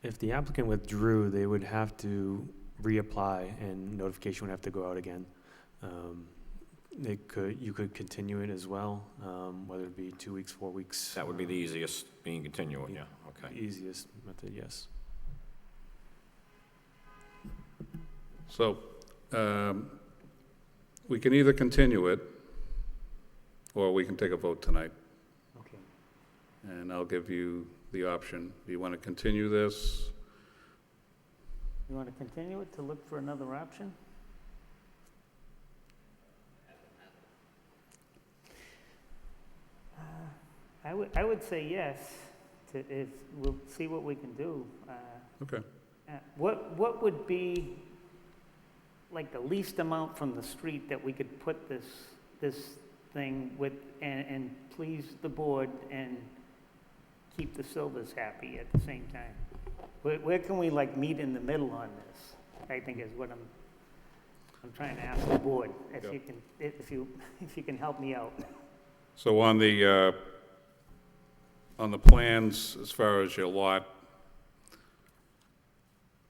If the applicant withdrew, they would have to reapply and notification would have to go out again. You could continue it as well, whether it be 2 weeks, 4 weeks. That would be the easiest, being continuing, yeah, okay. Easiest method, yes. so we can either continue it, or we can take a vote tonight. Okay. And I'll give you the option. Do you want to continue this? You want to continue it to look for another option? I would say yes, if we'll see what we can do. Okay. What would be like the least amount from the street that we could put this thing with and please the board and keep the Silvers happy at the same time? Where can we like meet in the middle on this? I think is what I'm trying to ask the board, if you can help me out. So on the plans, as far as your lot,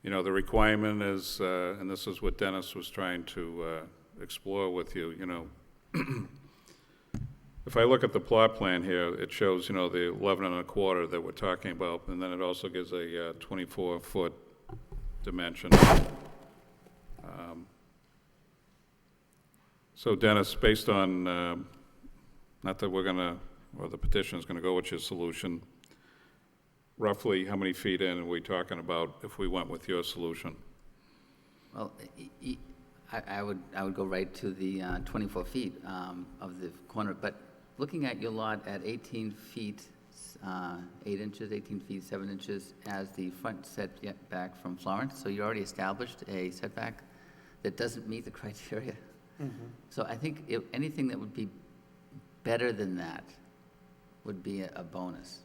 the requirement is, and this is what Dennis was trying to explore with you, if I look at the plot plan here, it shows, the 11 1/4 that we're talking about, and then it also gives a 24-foot dimension. So Dennis, based on, not that we're gonna, or the petition's gonna go with your solution, roughly how many feet in are we talking about if we went with your solution? Well, I would go right to the 24 feet of the corner, but looking at your lot at 18 feet, 8 inches, 18 feet, 7 inches as the front setback from Florence, so you already established a setback that doesn't meet the criteria. So I think anything that would be better than that would be a bonus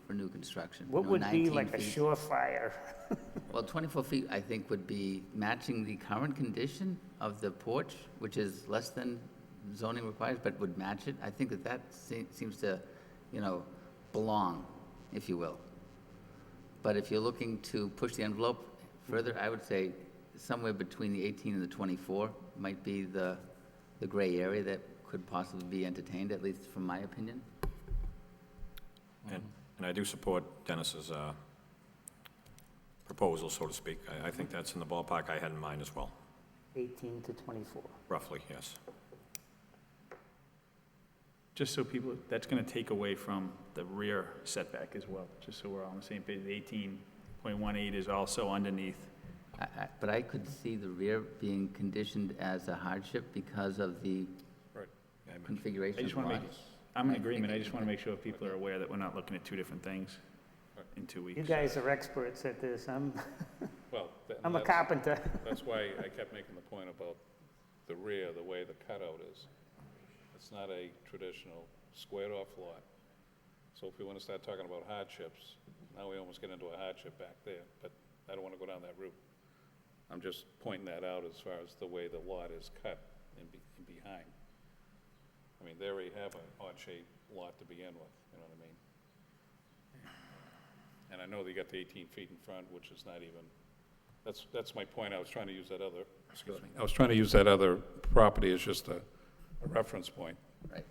for new construction. What would be 19 like a feet. surefire? Well, 24 feet, I think, would be matching the current condition of the porch, which is less than zoning requires, but would match it. I think that seems to, belong, if you will. But if you're looking to push the envelope further, I would say somewhere between the 18 and the 24 might be the gray area that could possibly be entertained, at least from my opinion. And I do support Dennis's proposal, so to speak. I think that's in the ballpark I had in mind as well, 18 to 24. roughly, yes. Just so people, that's gonna take away from the rear setback as well, just so we're all on the same page. 18.18 is also underneath. But I could see the rear being conditioned as a hardship because of the Right. configuration I of just the wanna lot. make, I'm in I agreement, I think- just wanna make sure people are aware that we're not looking at two different things in 2 weeks. You guys are experts at this. Well, I'm a carpenter. That's why I kept making the point about the rear, the way the cutout is. It's not a traditional squared-off lot. So if we want to start talking about hardships, now we almost get into a hardship back there, but I don't want to go down that route. I'm just pointing that out as far as the way the lot is cut in behind. I mean, they already have an odd-shaped lot to begin with, you know what I mean? And I know they got the 18 feet in front, which is not even, that's my point. I was trying to use that other, excuse me, I was trying to use that other property as just a reference point. Right.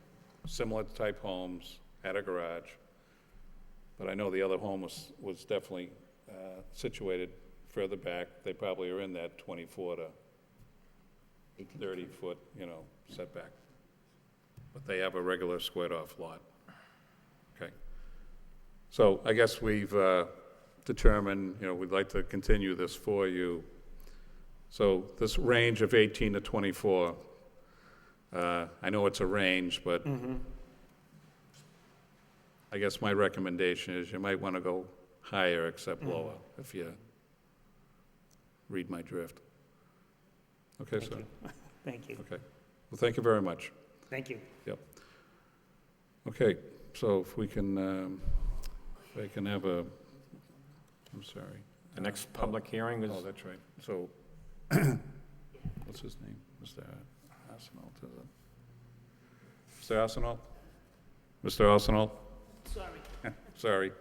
Similar type homes, had a garage, but I know the other home was definitely situated further back. They probably are in that 24 to 18 30 foot, you know, setback. But they have a regular squared-off lot. Okay. So I guess we've determined, you know, we'd like to continue this for you. So this range of 18 to 24, I know it's a range, but I guess my recommendation is you might want to go higher except lower, if you read my drift. Okay, Thank sir? you. Thank you. Okay. Well, thank you very much. Thank you. Okay, so if we can, if I can have a, I'm sorry. The next public hearing is, Oh, that's right. So, what's his name? Mr. Arsenault, is it? Mr. Arsenault? Mr. Arsenault? Sorry. Sorry.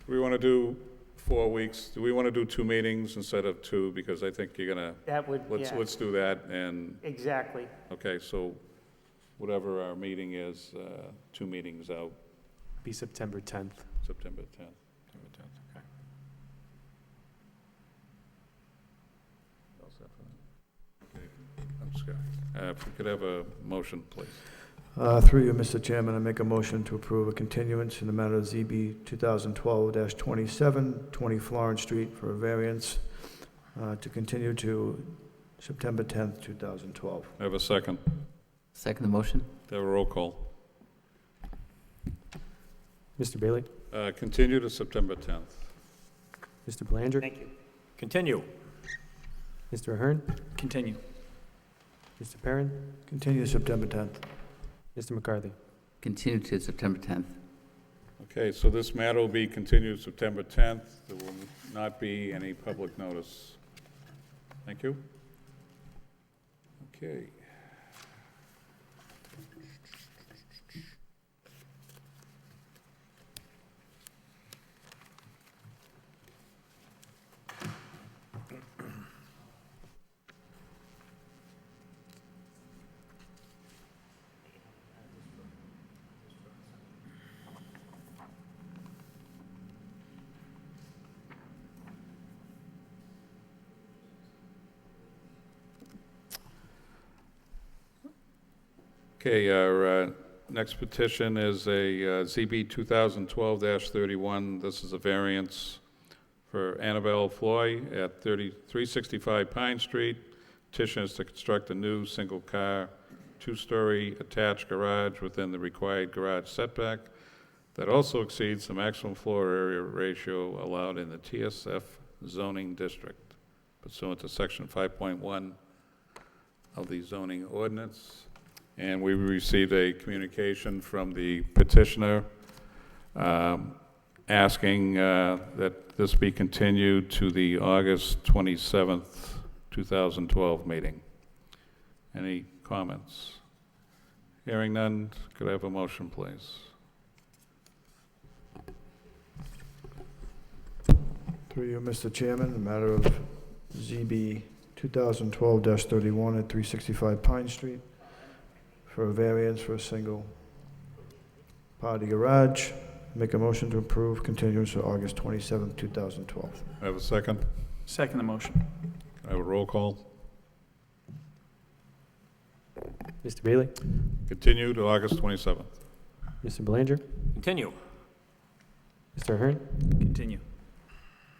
We want to do 4 weeks. Do we want to do 2 meetings instead of 2? Because I think you're gonna, That would, yeah, let's do that. And, exactly. okay, so whatever our meeting is, 2 meetings out, Be September 10th. September 10th. September 10th, okay. All set for that? Okay. I'm sorry. If we could have a motion, please. Through you, Mr. Chairman, I make a motion to approve a continuance in the matter of ZB 2012-27, 20 Florence Street for a variance to continue to September 10th, 2012. I have a second. Second the motion? Have a roll call. Mr. Bailey? Continue to September 10th. Mr. Belanger? Thank you. Continue. Mr. Ahern? Continue. Mr. Perrin? Continue September 10th. Mr. McCarthy? Continue to September 10th. Okay, so this matter will be continued September 10th. There will not be any public notice. Thank you. Okay. Okay, our next petition is a ZB 2012-31. This is a variance for Annabelle Floy at 365 Pine Street. Petition is to construct a new single-car, 2-story attached garage within the required garage setback that also exceeds the maximum floor area ratio allowed in the TSF zoning district pursuant to Section 5.1 of the zoning ordinance. And we received a communication from the petitioner asking that this be continued to the August 27th, 2012 meeting. Any comments? Hearing none, could I have a motion, please? Through you, Mr. Chairman, the matter of ZB 2012-31 at 365 Pine Street. for a variance for a single party garage. Make a motion to approve continuance to August 27th, 2012. I have a second. Second the motion. I have a roll call. Mr. Bailey? Continue to August 27th. Mr. Belanger? Continue. Mr. Ahern? Continue.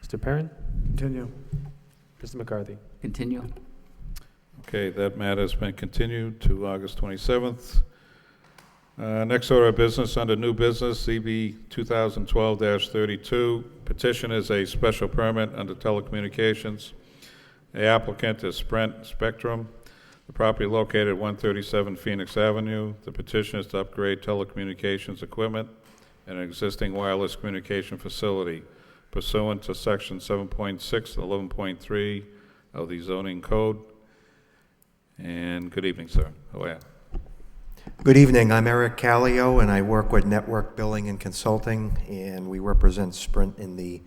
Mr. Perrin? Continue. Mr. McCarthy? Continue. Okay, that matter has been continued to August 27th. Next order of business under new business, ZB 2012-32. Petition is a special permit under telecommunications. The applicant is Sprint Spectrum. The property located at 137 Phoenix Avenue. The petition is to upgrade telecommunications equipment and an existing wireless communication facility pursuant to section 7.6 and 11.3 of the zoning code. And good evening, sir. How are you? Good evening. I'm Eric Callio, and I work with Network Billing and Consulting, and we represent Sprint in the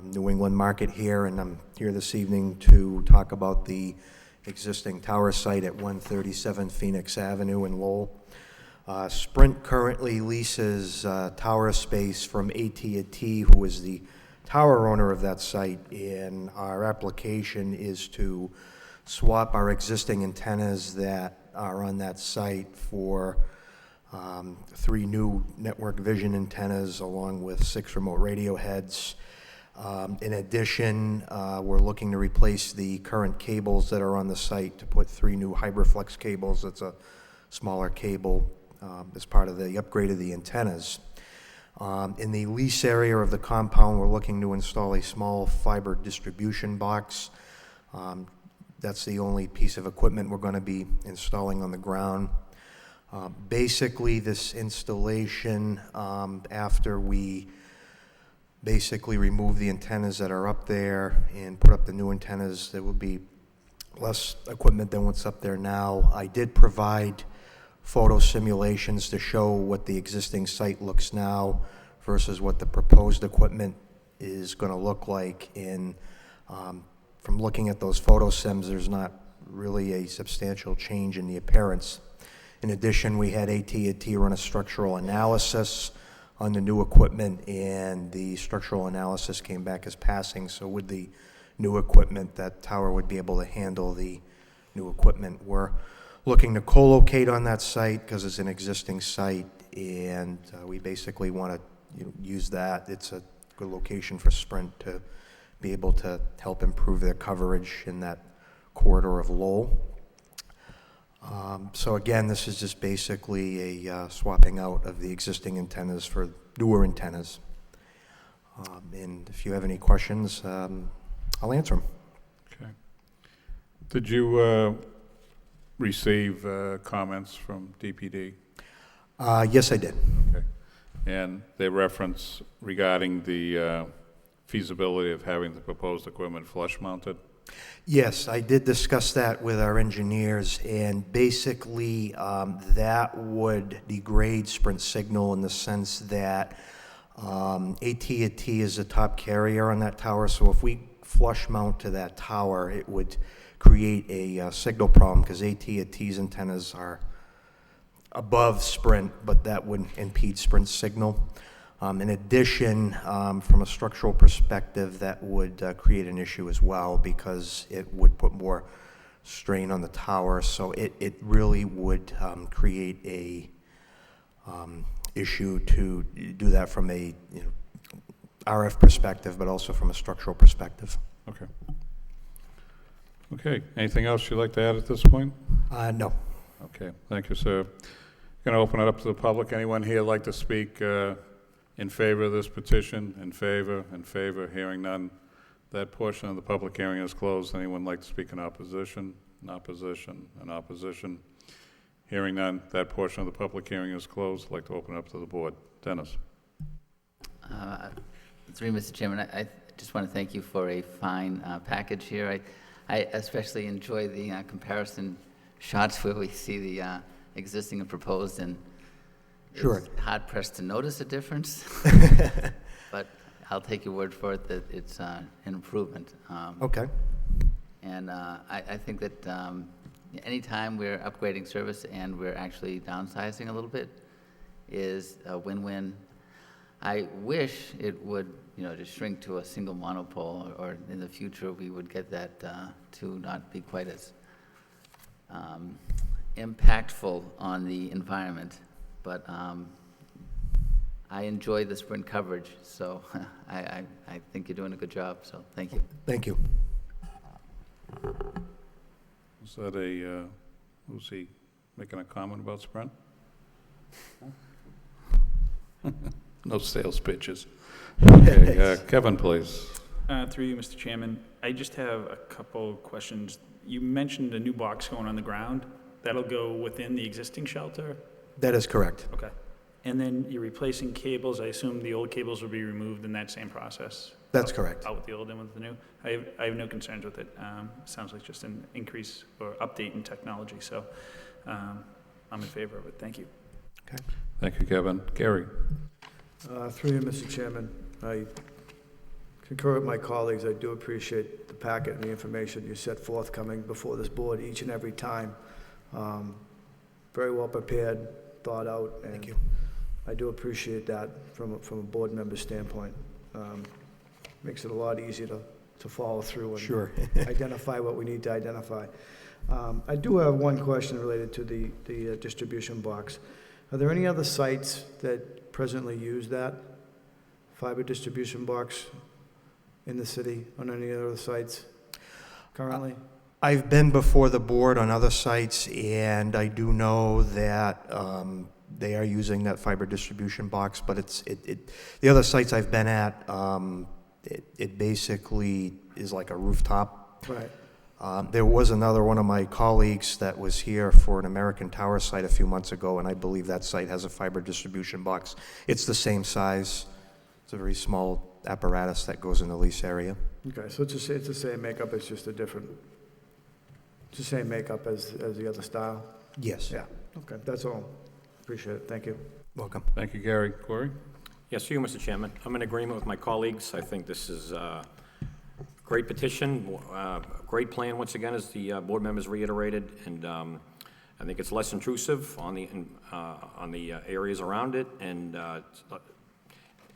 New England market here, and I'm here this evening to talk about the existing tower site at 137 Phoenix Avenue in Lowell. Sprint currently leases tower space from AT&T, who is the tower owner of that site, and our application is to swap our existing antennas that are on that site for 3 new network vision antennas along with 6 remote radio heads. In addition, we're looking to replace the current cables that are on the site to put 3 new HyberFlex cables. That's a smaller cable as part of the upgrade of the antennas. In the lease area of the compound, we're looking to install a small fiber distribution box. That's the only piece of equipment we're going to be installing on the ground. Basically, this installation, after we basically remove the antennas that are up there and put up the new antennas, there will be less equipment than what's up there now. I did provide photo simulations to show what the existing site looks now versus what the proposed equipment is going to look like. And from looking at those photo sims, there's not really a substantial change in the appearance. In addition, we had AT&T run a structural analysis on the new equipment, and the structural analysis came back as passing. So with the new equipment, that tower would be able to handle the new equipment. We're looking to co-locate on that site because it's an existing site, and we basically want to use that. It's a good location for Sprint to be able to help improve their coverage in that corridor of Lowell. So again, this is just basically a swapping out of the existing antennas for newer antennas. And if you have any questions, I'll answer them. Okay. Did you receive comments from DPD? Yes, I did. Okay. And they reference regarding the feasibility of having the proposed equipment flush mounted? Yes, I did discuss that with our engineers, and basically that would degrade Sprint signal in the sense that AT&T is the top carrier on that tower, so if we flush mount to that tower, it would create a signal problem because AT&T's antennas are above Sprint, but that would impede Sprint's signal. In addition, from a structural perspective, that would create an issue as well because it would put more strain on the tower. So it really would create a issue to do that from a RF perspective, but also from a structural perspective. Okay. Okay. Anything else you'd like to add at this point? No. Okay. Thank you, sir. Going to open it up to the public. Anyone here like to speak in favor of this petition? In favor? In favor? Hearing none. That portion of the public hearing is closed. Anyone like to speak in opposition? In opposition? In opposition? Hearing none. That portion of the public hearing is closed. I'd like to open it up to the board. Dennis. Through Mr. Chairman, I just want to thank you for a fine package here. I especially enjoy the comparison shots where we see the existing and proposed, and Sure. it's hard pressed to notice a difference. But I'll take your word for it that it's an improvement. Okay. And I think that anytime we're upgrading service and we're actually downsizing a little bit is a win-win. I wish it would, just shrink to a single monopole, or in the future, we would get that to not be quite as impactful on the environment. But I enjoy the Sprint coverage, so I think you're doing a good job, so thank you. Thank you. Was that was he making a comment about Sprint? No sales pitches. Okay, Kevin, please. Through you, Mr. Chairman, I just have a couple questions. You mentioned a new box going on the ground. That'll go within the existing shelter? That is correct. Okay. And then you're replacing cables. I assume the old cables will be removed in that same process? That's correct. Out with the old and with the new? I have no concerns with it. Sounds like just an increase or update in technology, so I'm in favor of it. Thank you. Okay. Thank you, Kevin. Gary? Through you, Mr. Chairman, I concur with my colleagues. I do appreciate the packet and the information you set forthcoming before this board each and every time. Very well prepared, thought out. And Thank you. I do appreciate that from a board member standpoint. Makes it a lot easier to follow through and Sure. identify what we need to identify. I do have one question related to the distribution box. Are there any other sites that presently use that fiber distribution box in the city, on any other sites currently? I've been before the board on other sites, and I do know that they are using that fiber distribution box, but the other sites I've been at, it basically is like a rooftop. Right. There was another one of my colleagues that was here for an American Tower site a few months ago, and I believe that site has a fiber distribution box. It's the same size. It's a very small apparatus that goes in the lease area. Okay, so it's the same makeup, it's just it's the same makeup as the other style? Yes. Yeah, okay, that's all. Appreciate it, thank you. Welcome. Thank you, Gary. Corey? Yes, through you, Mr. Chairman. I'm in agreement with my colleagues. I think this is a great petition, great plan, once again, as the board members reiterated, and I think it's less intrusive on the areas around it, and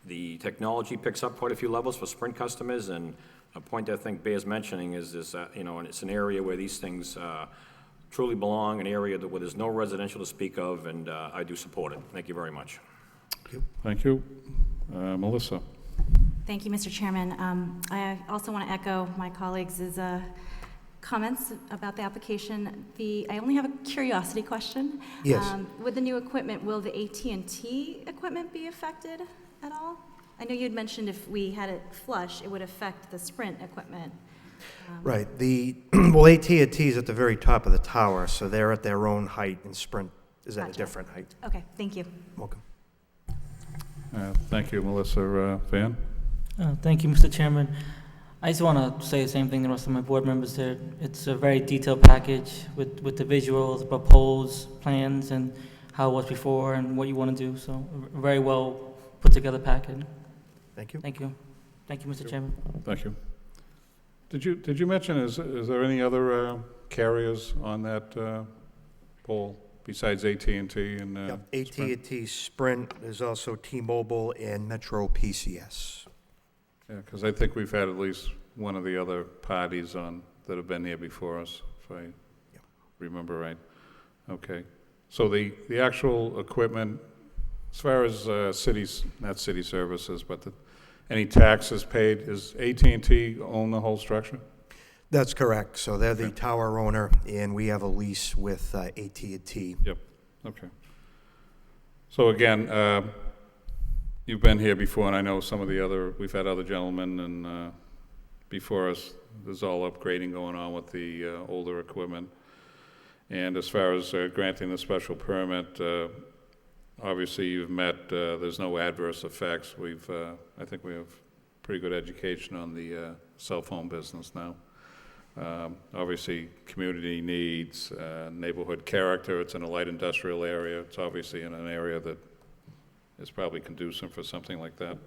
the technology picks up quite a few levels for Sprint customers, and a point I think bears mentioning is this, and it's an area where these things truly belong, an area where there's no residential to speak of, and I do support it. Thank you very much. Thank you. Melissa? Thank you, Mr. Chairman. I also want to echo my colleagues' comments about the application. I only have a curiosity question. Yes. With the new equipment, will the AT&T equipment be affected at all? I know you had mentioned if we had it flush, it would affect the Sprint equipment. Right. Well, AT&T is at the very top of the tower, so they're at their own height, and Sprint is at a Gotcha. different height. Okay, thank you. Welcome. Thank you, Melissa. Van? Thank you, Mr. Chairman. I just want to say the same thing the rest of my board members did. It's a very detailed package with the visuals, proposed plans, and how it was before and what you want to do. So a very well put together package. Thank you. Thank you. Thank you, Mr. Chairman. Thank you. Did you mention, is there any other carriers on that pole besides AT&T and Yep. AT&T, Sprint, there's also T-Mobile and Metro PCS. Yeah, because I think we've had at least one of the other parties that have been here before us, if I remember right. Okay. So the actual equipment, as far as not city services, but any taxes paid, is AT&T own the whole structure? That's correct. So they're the tower owner, and we have a lease with AT&T. Yep. Okay. So again, you've been here before, and I know we've had other gentlemen and before us. There's all upgrading going on with the older equipment. And as far as granting the special permit, obviously you've met, there's no adverse effects. I think we have pretty good education on the cell phone business now. Obviously, community needs, neighborhood character. It's in a light industrial area. It's obviously in an area that is probably conducive for something like that.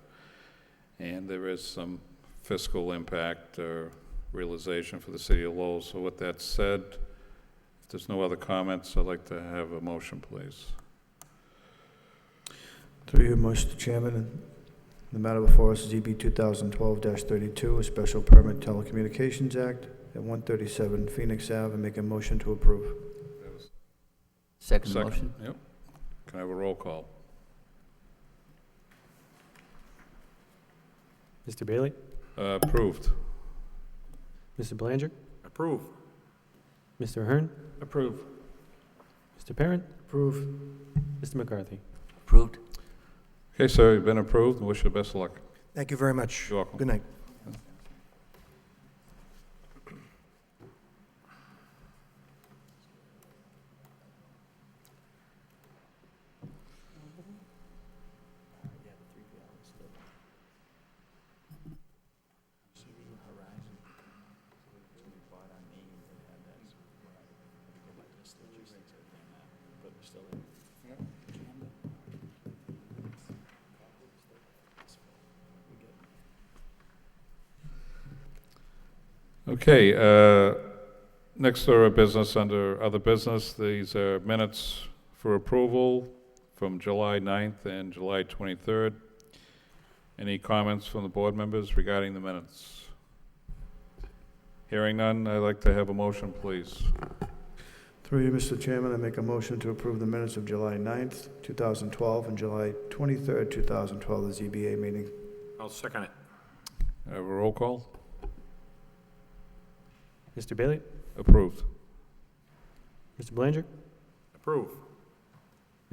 And there is some fiscal impact or realization for the city of Lowell. So with that said, if there's no other comments, I'd like to have a motion, please. Through you, Mr. Chairman, the matter before us is EB 2012-32, a special permit telecommunications act at 137 Phoenix Ave, and make a motion to approve. Second motion? Yep. Can I have a roll call? Mr. Bailey? Approved. Mr. Belanger? Approve. Mr. Ahern? Approve. Mr. Parent? Approve. Mr. McCarthy? Approved. Okay, sir, you've been approved, and wish you the best of luck. Thank you very much. You're welcome. Good night. Okay, next order of business under other business, these are minutes for approval from July 9th and July 23rd. Any comments from the board members regarding the minutes? Hearing none, I'd like to have a motion, please. Through you, Mr. Chairman, I make a motion to approve the minutes of July 9th, 2012, and July 23rd, 2012, the ZBA meeting. I'll second it. Have a roll call? Mr. Bailey? Approved. Mr. Belanger? Approve.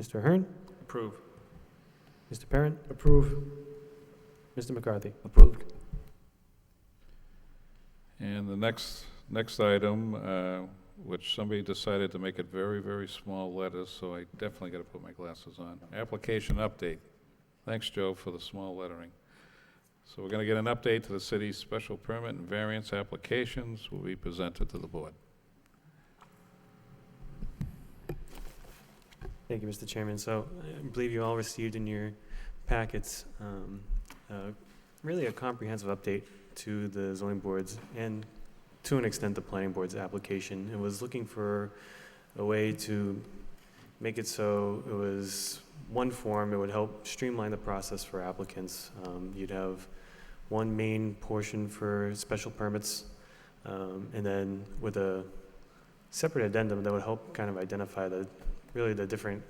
Mr. Ahern? Approve. Mr. Parent? Approve. Mr. McCarthy? Approved. And the next item, which somebody decided to make it very, very small letters, so I definitely got to put my glasses on. Application update. Thanks, Joe, for the small lettering. So we're going to get an update to the city's special permit and variance applications will be presented to the board. Thank you, Mr. Chairman. So I believe you all received in your packets really a comprehensive update to the zoning board's and to an extent the planning board's application. It was looking for a way to make it so it was one form. It would help streamline the process for applicants. You'd have one main portion for special permits, and then with a separate addendum that would help kind of identify really the different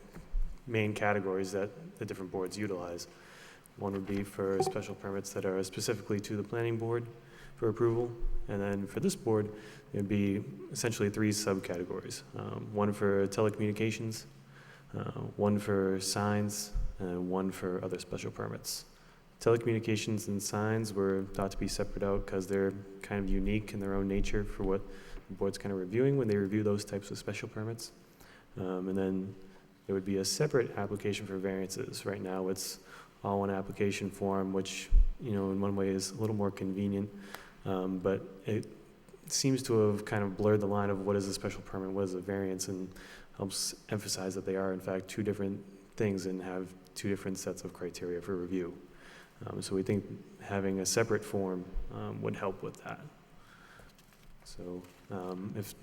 main categories that the different boards utilize. One would be for special permits that are specifically to the planning board for approval, and then for this board, it would be essentially three subcategories. One for telecommunications, one for signs, and one for other special permits. Telecommunications and signs were thought to be separate out because they're kind of unique in their own nature for what the board's kind of reviewing when they review those types of special permits. And then there would be a separate application for variances. Right now it's all one application form, which, you know, in one way is a little more convenient, but it seems to have kind of blurred the line of what is a special permit, what is a variance, and helps emphasize that they are in fact two different things and have two different sets of criteria for review. So we think having a separate form would help with that. So if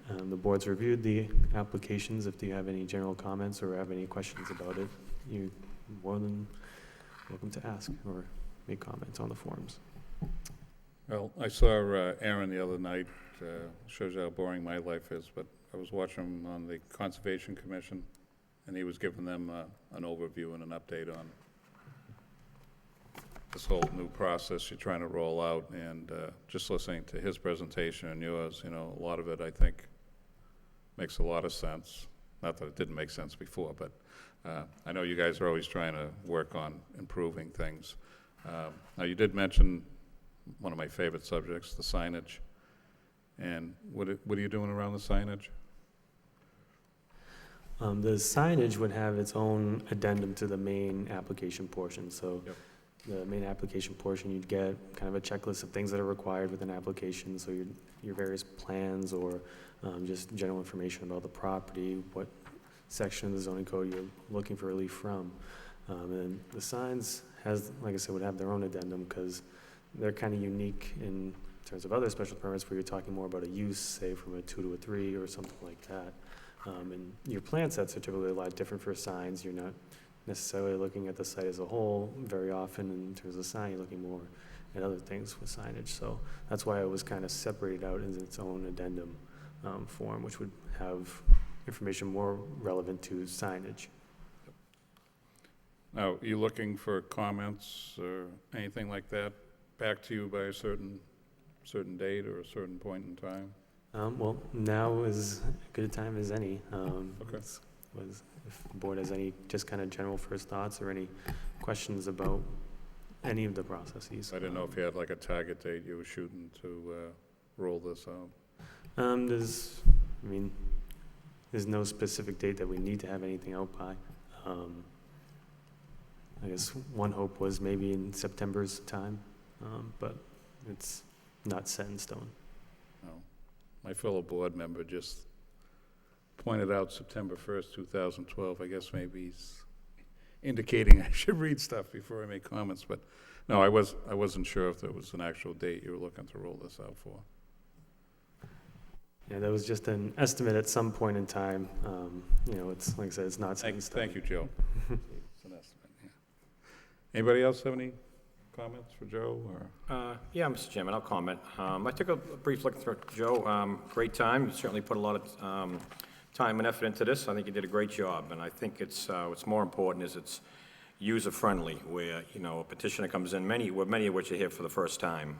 the board's reviewed the applications, if you have any general comments or have any questions about it, you're more than welcome to ask or make comments on the forms. Well, I saw Aaron the other night, shows you how boring my life is, but I was watching him on the Conservation Commission, and he was giving them an overview and an update on this whole new process you're trying to roll out, and just listening to his presentation and yours, you know, a lot of it, I think, makes a lot of sense. Not that it didn't make sense before, but I know you guys are always trying to work on improving things. Now, you did mention one of my favorite subjects, the signage. And what are you doing around the signage? The signage would have its own addendum to the main application portion. So Yep. the main application portion, you'd get kind of a checklist of things that are required with an application. So your various plans or just general information about the property, what section of the zoning code you're looking for relief from. And the signs like I said, would have their own addendum because they're kind of unique in terms of other special permits where you're talking more about a use, say from a 2 to a 3 or something like that. And your plan sets are typically a lot different for signs. You're not necessarily looking at the site as a whole very often in terms of sign. You're looking more at other things with signage. So that's why it was kind of separated out in its own addendum form, which would have information more relevant to signage. Now, you looking for comments or anything like that back to you by a certain date or a certain point in time? Well, now is as good a time as any. Okay. If the board has any just kind of general first thoughts or any questions about any of the processes. I didn't know if you had like a target date you were shooting to roll this out. There's no specific date that we need to have anything out by. I guess one hope was maybe in September's time, but it's not set in stone. No. My fellow board member just pointed out September 1st, 2012. I guess maybe he's indicating I should read stuff before I make comments, but no, I wasn't sure if there was an actual date you were looking to roll this out for. Yeah, that was just an estimate at some point in time. It's like I said, it's not set in stone. Thank you, Joe. It's an estimate, yeah. Anybody else have any comments for Joe, or? Yeah, Mr. Chairman, I'll comment. I took a brief look through Joe. Great time. You certainly put a lot of time and effort into this. I think you did a great job, and I think it's what's more important is it's user-friendly, where, a petitioner comes in, many of which are here for the first time.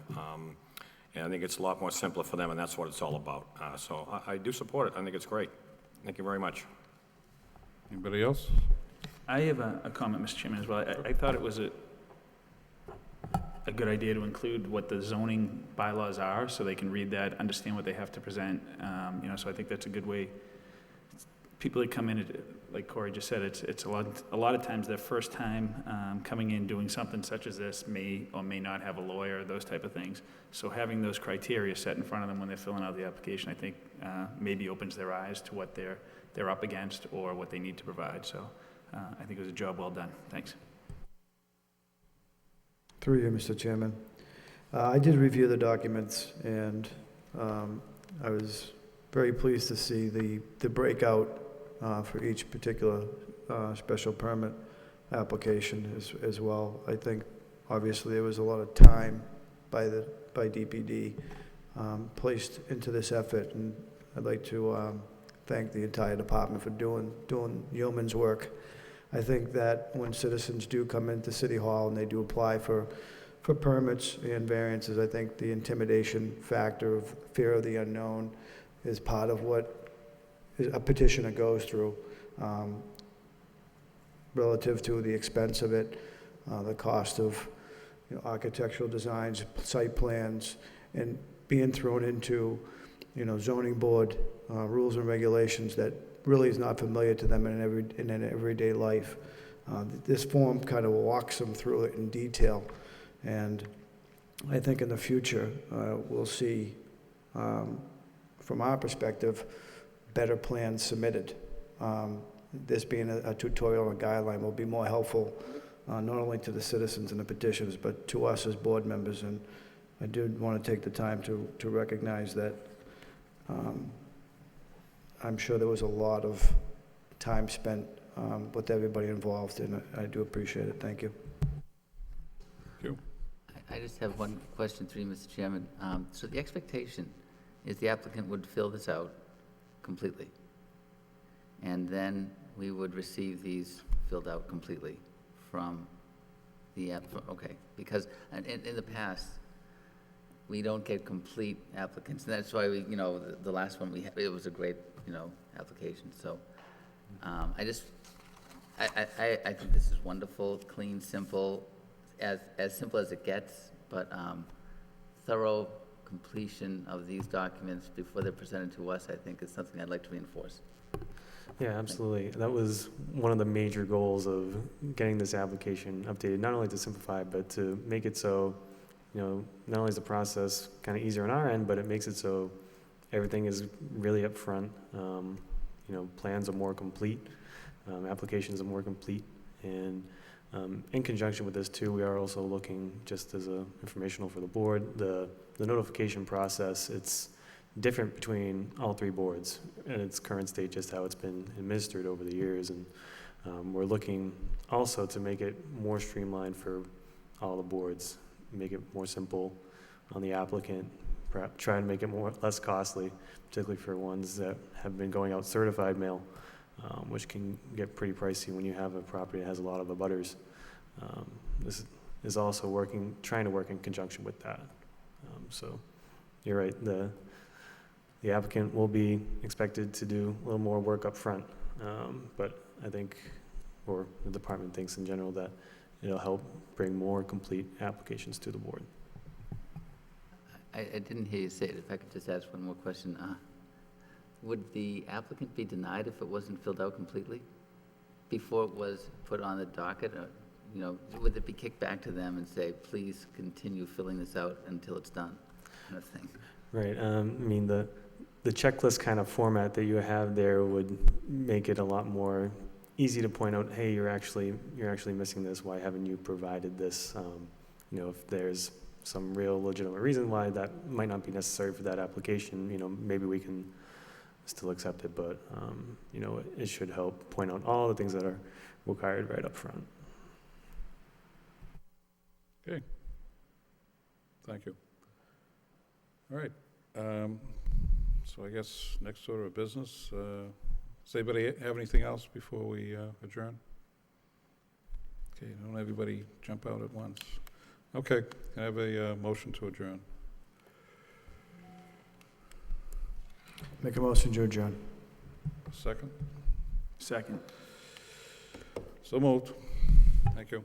And I think it's a lot more simpler for them, and that's what it's all about. So I do support it. I think it's great. Thank you very much. Anybody else? I have a comment, Mr. Chairman, as well. I thought it was a good idea to include what the zoning bylaws are, so they can read that, understand what they have to present. So I think that's a good way. People that come in, like Corey just said, it's a lot of times their first time coming in doing something such as this may or may not have a lawyer, those type of things. So having those criteria set in front of them when they're filling out the application, I think maybe opens their eyes to what they're up against or what they need to provide. So I think it was a job well done. Thanks. Through you, Mr. Chairman. I did review the documents, and I was very pleased to see the breakout for each particular special permit application as well. I think, obviously, there was a lot of time by DPD placed into this effort, and I'd like to thank the entire department for doing yeoman's work. I think that when citizens do come into City Hall and they do apply for permits and variances, I think the intimidation factor of fear of the unknown is part of what a petitioner goes through relative to the expense of it, the cost of architectural designs, site plans, and being thrown into zoning board rules and regulations that really is not familiar to them in an everyday life. This form kind of walks them through it in detail, and I think in the future we'll see, from our perspective, better plans submitted. This being a tutorial and a guideline will be more helpful, not only to the citizens and the petitioners, but to us as board members. And I do want to take the time to recognize that I'm sure there was a lot of time spent with everybody involved, and I do appreciate it. Thank you. Thank you. I just have one question through you, Mr. Chairman. So the expectation is the applicant would fill this out completely, and then we would receive these filled out completely from the app. Okay, because in the past, we don't get complete applicants, and that's why we, the last one we had, it was a great, application. So I think this is wonderful, clean, simple, as simple as it gets, but thorough completion of these documents before they're presented to us, I think, is something I'd like to reinforce. Yeah, absolutely. That was one of the major goals of getting this application updated, not only to simplify, but to make it so, not only is the process kind of easier on our end, but it makes it so everything is really up front. Plans are more complete, applications are more complete, and In conjunction with this too, we are also looking, just as a informational for the board, the notification process, it's different between all three boards in its current state, just how it's been administered over the years. And we're looking also to make it more streamlined for all the boards, make it more simple on the applicant, perhaps try and make it less costly, particularly for ones that have been going out certified mail, which can get pretty pricey when you have a property that has a lot of abutters. This is also trying to work in conjunction with that. So you're right, the applicant will be expected to do a little more work up front, but I think, or the department thinks in general, that it'll help bring more complete applications to the board. I didn't hear you say it. If I could just ask one more question. Would the applicant be denied if it wasn't filled out completely before it was put on the docket? Or, would it be kicked back to them and say, please continue filling this out until it's done, kind of thing? Right. I mean, the checklist kind of format that you have there would make it a lot more easy to point out, hey, you're actually missing this. Why haven't you provided this? If there's some real legitimate reason why that might not be necessary for that application, maybe we can still accept it, but, it should help point out all the things that are required right up front. Okay. Thank you. All right. So I guess next order of business, does anybody have anything else before we adjourn? Okay, don't everybody jump out at once. Okay, can I have a motion to adjourn? Make a motion to adjourn. Second? Second. So moved. Thank you.